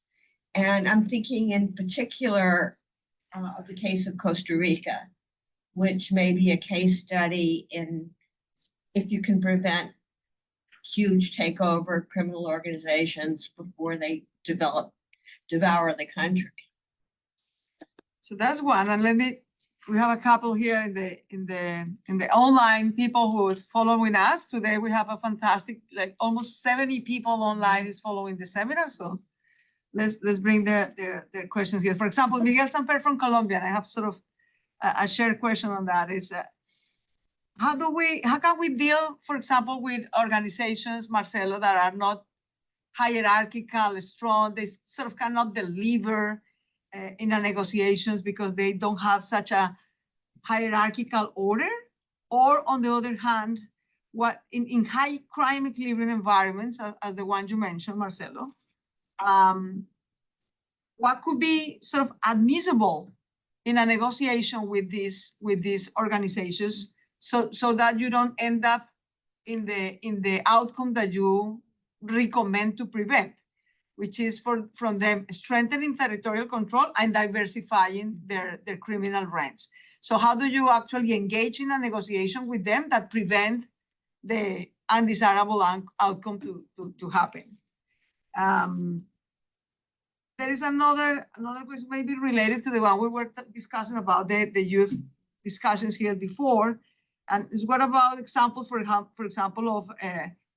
And I'm thinking in particular of the case of Costa Rica, which may be a case study in if you can prevent huge takeover criminal organizations before they devour the country. So that's one. And we have a couple here in the online people who is following us today. We have a fantastic, like almost 70 people online is following the seminar. So let's bring their questions here. For example, Miguel Samper from Colombia, and I have sort of a shared question on that is, how can we deal, for example, with organizations, Marcelo, that are not hierarchical, strong, they sort of cannot deliver in the negotiations because they don't have such a hierarchical order? Or on the other hand, what in high crime equilibrium environments, as the one you mentioned, Marcelo, what could be sort of admissible in a negotiation with these organizations, so that you don't end up in the outcome that you recommend to prevent, which is from them strengthening territorial control and diversifying their criminal ranks. So how do you actually engage in a negotiation with them that prevent the undesirable outcome to happen? There is another question maybe related to the one we were discussing about the youth discussions here before, and is what about examples, for example, of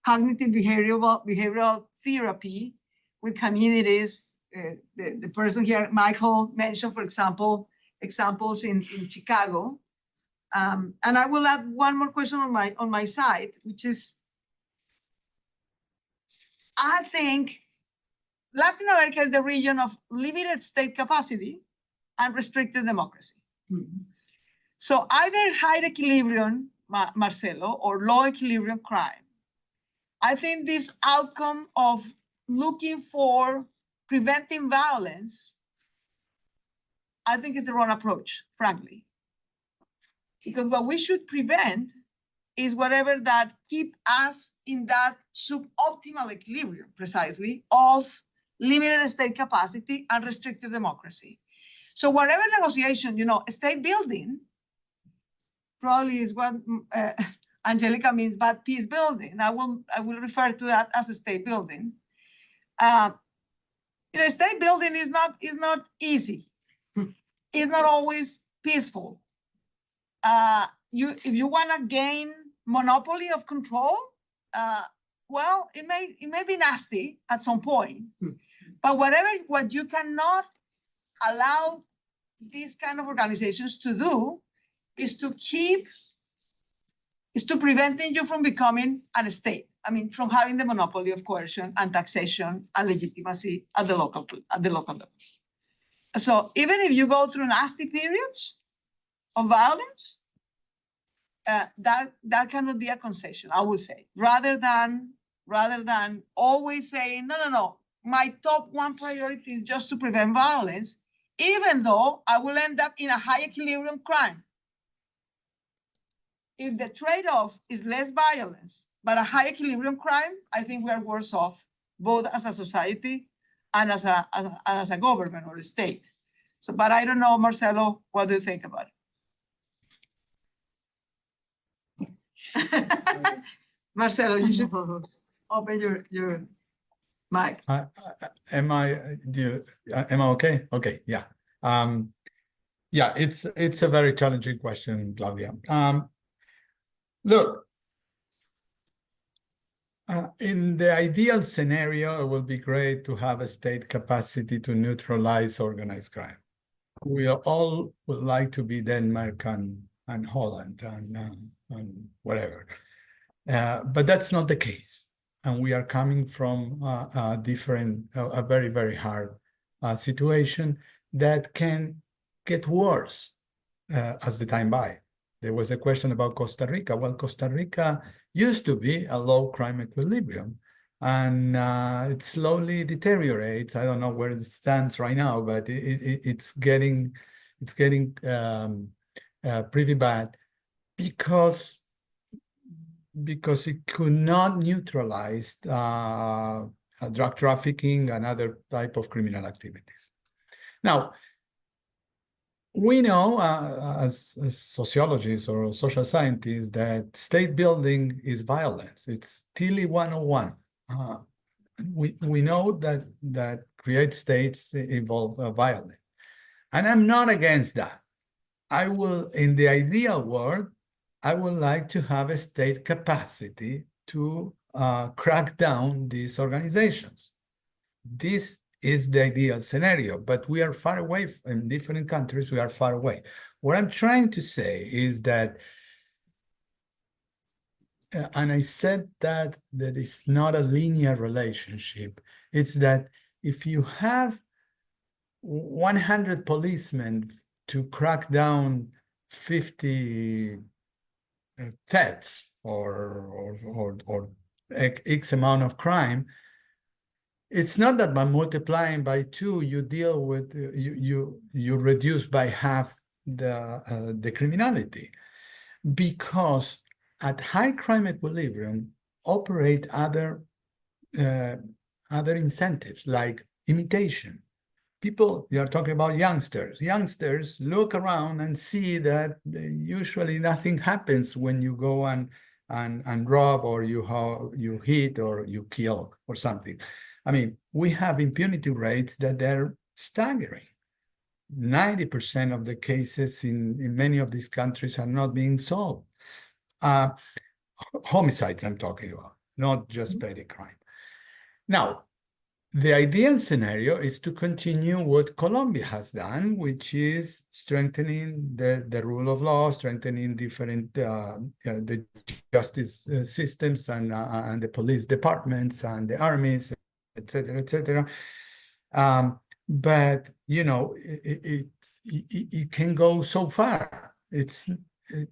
cognitive behavioral therapy with communities? The person here, Michael, mentioned, for example, examples in Chicago. And I will add one more question on my side, which is, I think Latin America is the region of limited state capacity and restricted democracy. So either high equilibrium, Marcelo, or low equilibrium crime. I think this outcome of looking for preventing violence, I think is the wrong approach, frankly. Because what we should prevent is whatever that keep us in that suboptimal equilibrium, precisely, of limited state capacity and restricted democracy. So whatever negotiation, state building probably is what Angelica means by peace building. I will refer to that as a state building. State building is not easy. It's not always peaceful. If you want to gain monopoly of control, well, it may be nasty at some point. But what you cannot allow these kind of organizations to do is to preventing you from becoming a state. I mean, from having the monopoly of coercion and taxation and legitimacy at the local level. So even if you go through nasty periods of violence, that cannot be a concession, I would say, rather than always saying, no, my top one priority is just to prevent violence, even though I will end up in a high equilibrium crime. If the trade-off is less violence, but a high equilibrium crime, I think we are worse off, both as a society and as a government or a state. So, but I don't know, Marcelo, what do you think about it? Marcelo, you should open your mic. Am I okay? Okay, yeah. Yeah, it's a very challenging question, Claudia. Look, in the ideal scenario, it would be great to have a state capacity to neutralize organized crime. We all would like to be Denmark and Holland and whatever. But that's not the case. And we are coming from a very, very hard situation that can get worse as the time by. There was a question about Costa Rica. Well, Costa Rica used to be a low crime equilibrium, and it slowly deteriorates. I don't know where it stands right now, but it's getting pretty bad because it could not neutralize drug trafficking and other type of criminal activities. Now, we know as sociologists or social scientists that state building is violence. It's Tilly 101. We know that create states involve violence. And I'm not against that. I will, in the ideal world, I would like to have a state capacity to crack down these organizations. This is the ideal scenario, but we are far away in different countries. We are far away. What I'm trying to say is that, and I said that it's not a linear relationship. It's that if you have 100 policemen to crack down 50 thefts or X amount of crime, it's not that by multiplying by 2, you deal with, you reduce by half the criminality, because at high crime equilibrium operate other incentives like imitation. People, you are talking about youngsters. Youngsters look around and see that usually nothing happens when you go and rob, or you hit, or you kill, or something. I mean, we have impunity rates that they're staggering. 90% of the cases in many of these countries are not being solved. Homicides I'm talking about, not just petty crime. Now, the ideal scenario is to continue what Colombia has done, which is strengthening the rule of law, strengthening different the justice systems and the police departments and the armies, etc., etc. But you know, it can go so far.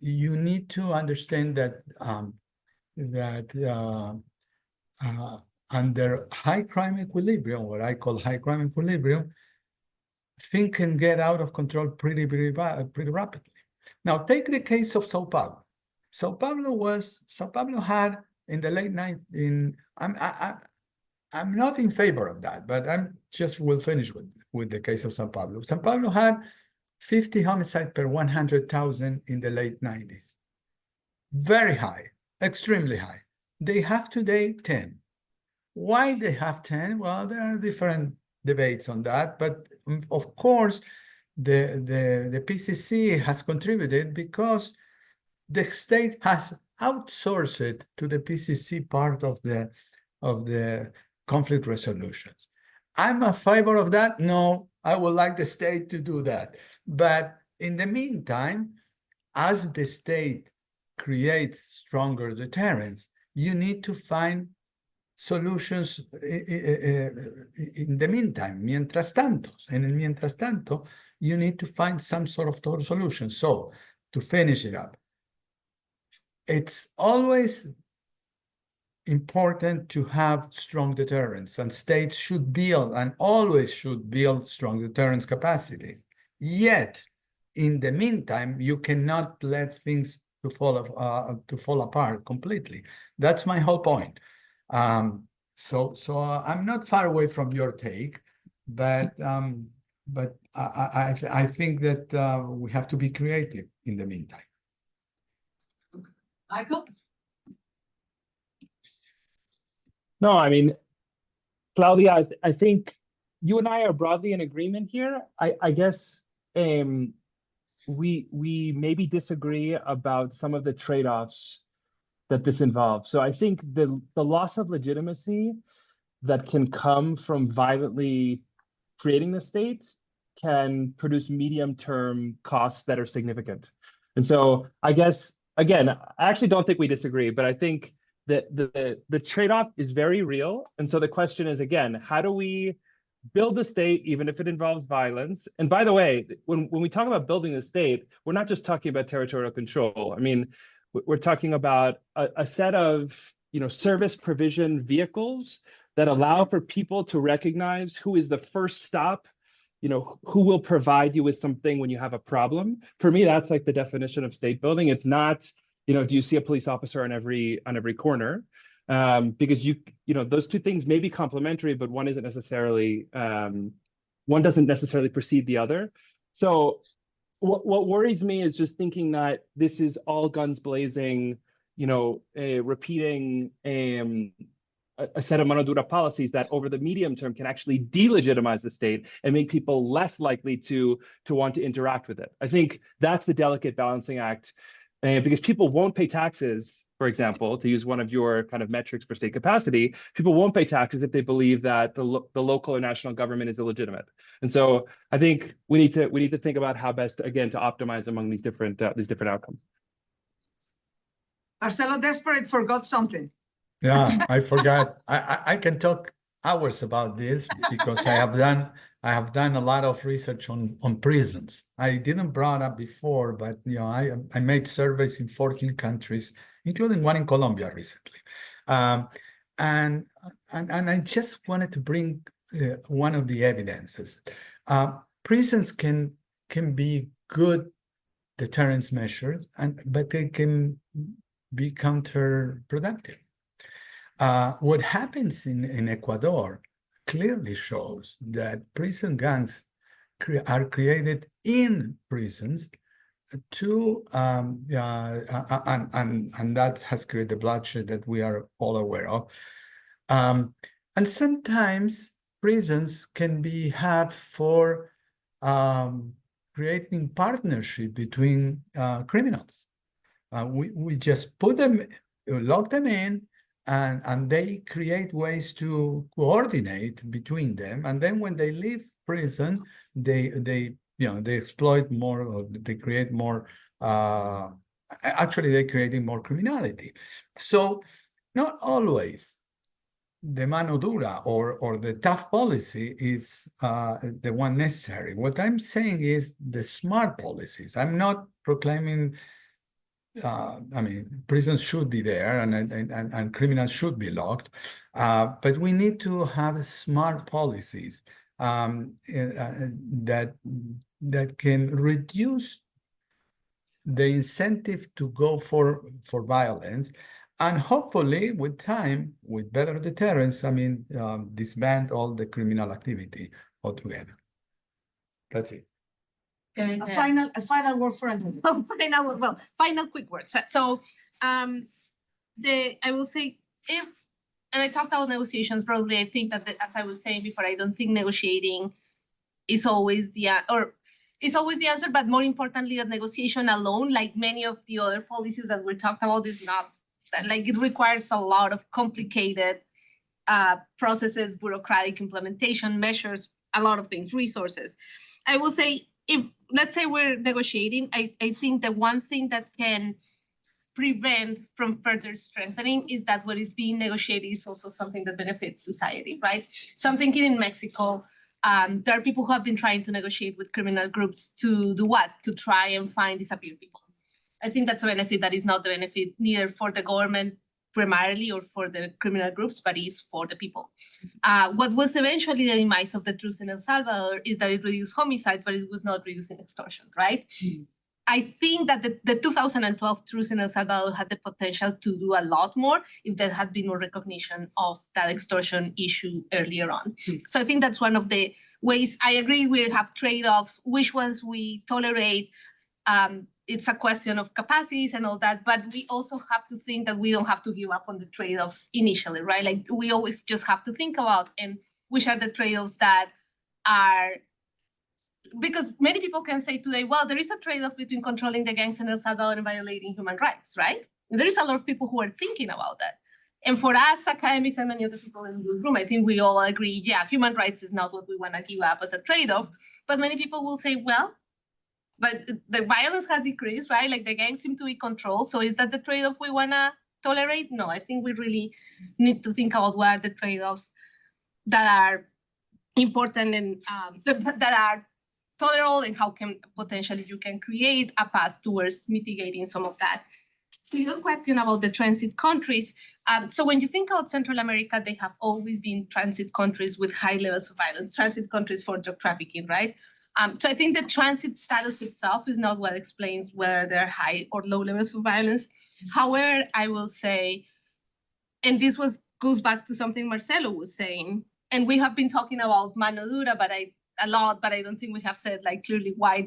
You need to understand that under high crime equilibrium, what I call high crime equilibrium, things can get out of control pretty rapidly. Now, take the case of Sao Paulo. Sao Paulo had in the late 90s. I'm not in favor of that, but will finish with the case of Sao Paulo. Sao Paulo had 50 homicides per 100,000 in the late 90s. Very high, extremely high. They have today 10. Why they have 10? Well, there are different debates on that, but of course, the PCC has contributed because the state has outsourced it to the PCC part of the conflict resolutions. I'm a favor of that. No, I would like the state to do that. But in the meantime, as the state creates stronger deterrence, you need to find solutions in the meantime, mientras tanto. And in mientras tanto, you need to find some sort of total solution. So to finish it up, it's always important to have strong deterrence, and states should build and always should build strong deterrence capacities. Yet, in the meantime, you cannot let things to fall apart completely. That's my whole point. So I'm not far away from your take, but I think that we have to be creative in the meantime. Michael? No, I mean, Claudia, I think you and I are broadly in agreement here. I guess we maybe disagree about some of the trade-offs that this involves. So I think the loss of legitimacy that can come from violently creating the state can produce medium-term costs that are significant. And so I guess, again, I actually don't think we disagree, but I think that the trade-off is very real. And so the question is, again, how do we build the state, even if it involves violence? And by the way, when we talk about building the state, we're not just talking about territorial control. I mean, we're talking about a set of service provision vehicles that allow for people to recognize who is the first stop, who will provide you with something when you have a problem. For me, that's like the definition of state building. It's not, do you see a police officer on every corner? Because those two things may be complementary, but one doesn't necessarily precede the other. So what worries me is just thinking that this is all guns blazing, repeating a set of mano dura policies that over the medium term can actually delegitimize the state and make people less likely to want to interact with it. I think that's the delicate balancing act, because people won't pay taxes, for example, to use one of your kind of metrics for state capacity. People won't pay taxes if they believe that the local or national government is illegitimate. And so I think we need to think about how best, again, to optimize among these different outcomes. Marcelo Desperate forgot something. Yeah, I forgot. I can talk hours about this because I have done a lot of research on prisons. I didn't brought up before, but I made surveys in 14 countries, including one in Colombia recently. and I just wanted to bring one of the evidences. Prisons can be good deterrence measures, but they can be counterproductive. What happens in Ecuador clearly shows that prison gangs are created in prisons to and that has created the bloodshed that we are all aware of. And sometimes prisons can be had for creating partnership between criminals. We just lock them in, and they create ways to coordinate between them. And then when they leave prison, they exploit more, or they create more. Actually, they're creating more criminality. So not always the mano dura or the tough policy is the one necessary. What I'm saying is the smart policies. I'm not proclaiming, I mean, prisons should be there and criminals should be locked, but we need to have smart policies that can reduce the incentive to go for violence, and hopefully with time, with better deterrence, I mean, disband all the criminal activity altogether. That's it. A final word for Angelica. Final quick words. So, I will say, and I talked about negotiations, probably I think that, as I was saying before, I don't think negotiating is always the answer, but more importantly, that negotiation alone, like many of the other policies that we talked about, is not, like, it requires a lot of complicated processes, bureaucratic implementation, measures, a lot of things, resources. I will say, if, let's say we're negotiating, I think the one thing that can prevent from further strengthening is that what is being negotiated is also something that benefits society, right? So I'm thinking in Mexico, there are people who have been trying to negotiate with criminal groups to do what? To try and find disappeared people. I think that's a benefit that is not the benefit neither for the government primarily or for the criminal groups, but is for the people. What was eventually the demise of the truce in El Salvador is that it reduced homicides, but it was not reducing extortion, right? I think that the 2012 truce in El Salvador had the potential to do a lot more if there had been more recognition of that extortion issue earlier on. So I think that's one of the ways. I agree we have trade-offs, which ones we tolerate. It's a question of capacities and all that, but we also have to think that we don't have to give up on the trade-offs initially, right? Like, we always just have to think about and which are the trade-offs that are, because many people can say today, well, there is a trade-off between controlling the gangs in El Salvador and violating human rights, right? And there is a lot of people who are thinking about that. And for us academics and many other people in the room, I think we all agree, yeah, human rights is not what we want to give up as a trade-off. But many people will say, well, but the violence has decreased, right? Like, the gangs seem to be controlled. So is that the trade-off we want to tolerate? No, I think we really need to think about what are the trade-offs that are important and that are tolerable, and how can potentially you can create a path towards mitigating some of that. Your question about the transit countries. So when you think about Central America, they have always been transit countries with high levels of violence, transit countries for drug trafficking, right? So I think the transit status itself is not what explains whether there are high or low levels of violence. However, I will say, and this goes back to something Marcelo was saying, and we have been talking about mano dura, but I don't think we have said, like, clearly why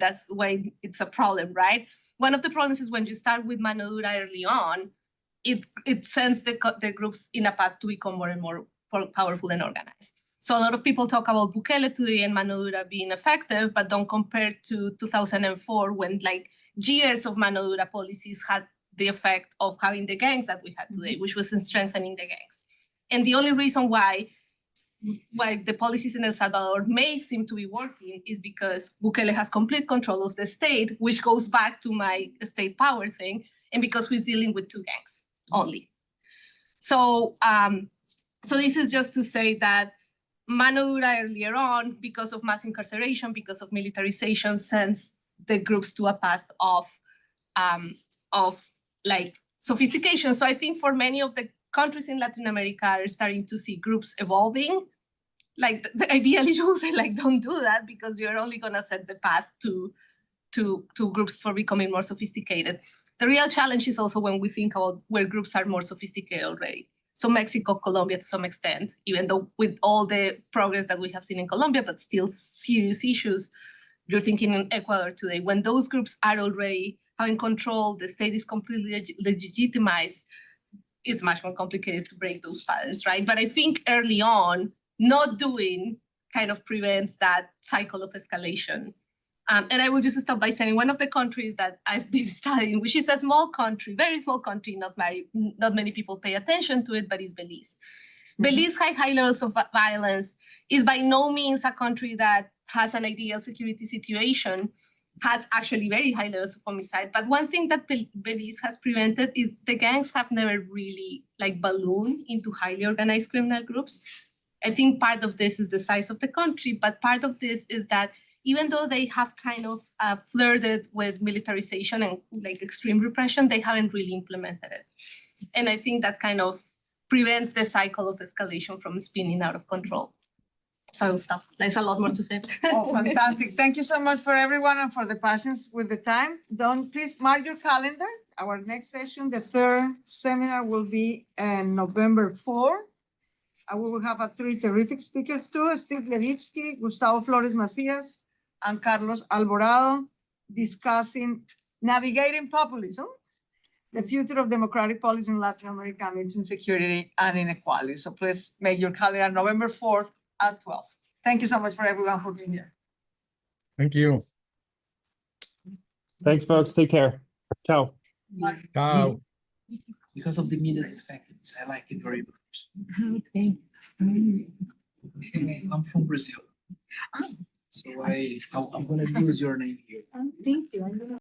it's a problem, right? One of the problems is when you start with mano dura early on, it sends the groups in a path to become more and more powerful and organized. So a lot of people talk about Bukele today and mano dura being effective, but don't compare to 2004 when, like, years of mano dura policies had the effect of having the gangs that we had today, which was in strengthening the gangs. And the only reason why the policies in El Salvador may seem to be working is because Bukele has complete control of the state, which goes back to my state power thing, and because he's dealing with two gangs only. So, so this is just to say that mano dura earlier on, because of mass incarceration, because of militarization, sends the groups to a path of like sophistication. So I think for many of the countries in Latin America are starting to see groups evolving. Like ideally you would say like, don't do that because you're only gonna set the path to groups for becoming more sophisticated. The real challenge is also when we think about where groups are more sophisticated already. So Mexico, Colombia to some extent, even though with all the progress that we have seen in Colombia, but still serious issues, you're thinking in Ecuador today, when those groups are already having control, the state is completely legitimized, it's much more complicated to break those patterns, right? But I think early on, not doing kind of prevents that cycle of escalation. And I will just stop by saying one of the countries that I've been studying, which is a small country, very small country, not many people pay attention to it, but is Belize. Belize high levels of violence is by no means a country that has an ideal security situation, has actually very high levels of homicide. But one thing that Belize has prevented is the gangs have never really like ballooned into highly organized criminal groups. I think part of this is the size of the country, but part of this is that even though they have kind of flirted with militarization and like extreme repression, they haven't really implemented it. And I think that kind of prevents the cycle of escalation from spinning out of control. So I will stop. There's a lot more to say. Oh, fantastic. Thank you so much for everyone and for the patience with the time. Don't please mark your calendar. Our next session, the third seminar, will be on November 4. We will have 3 terrific speakers too, Steve Levitsky, Gustavo Flores Macias, and Carlos Alvarado, discussing navigating populism, the future of democratic policy in Latin America amidst insecurity and inequality. So please make your calendar November 4th at 12. Thank you so much for everyone for being here. Thank you. Thanks, folks. Take care. Ciao. Ciao. Because of the immediate effects, I like it very much. Okay. I'm from Brazil. So I'm gonna use your name here. Thank you.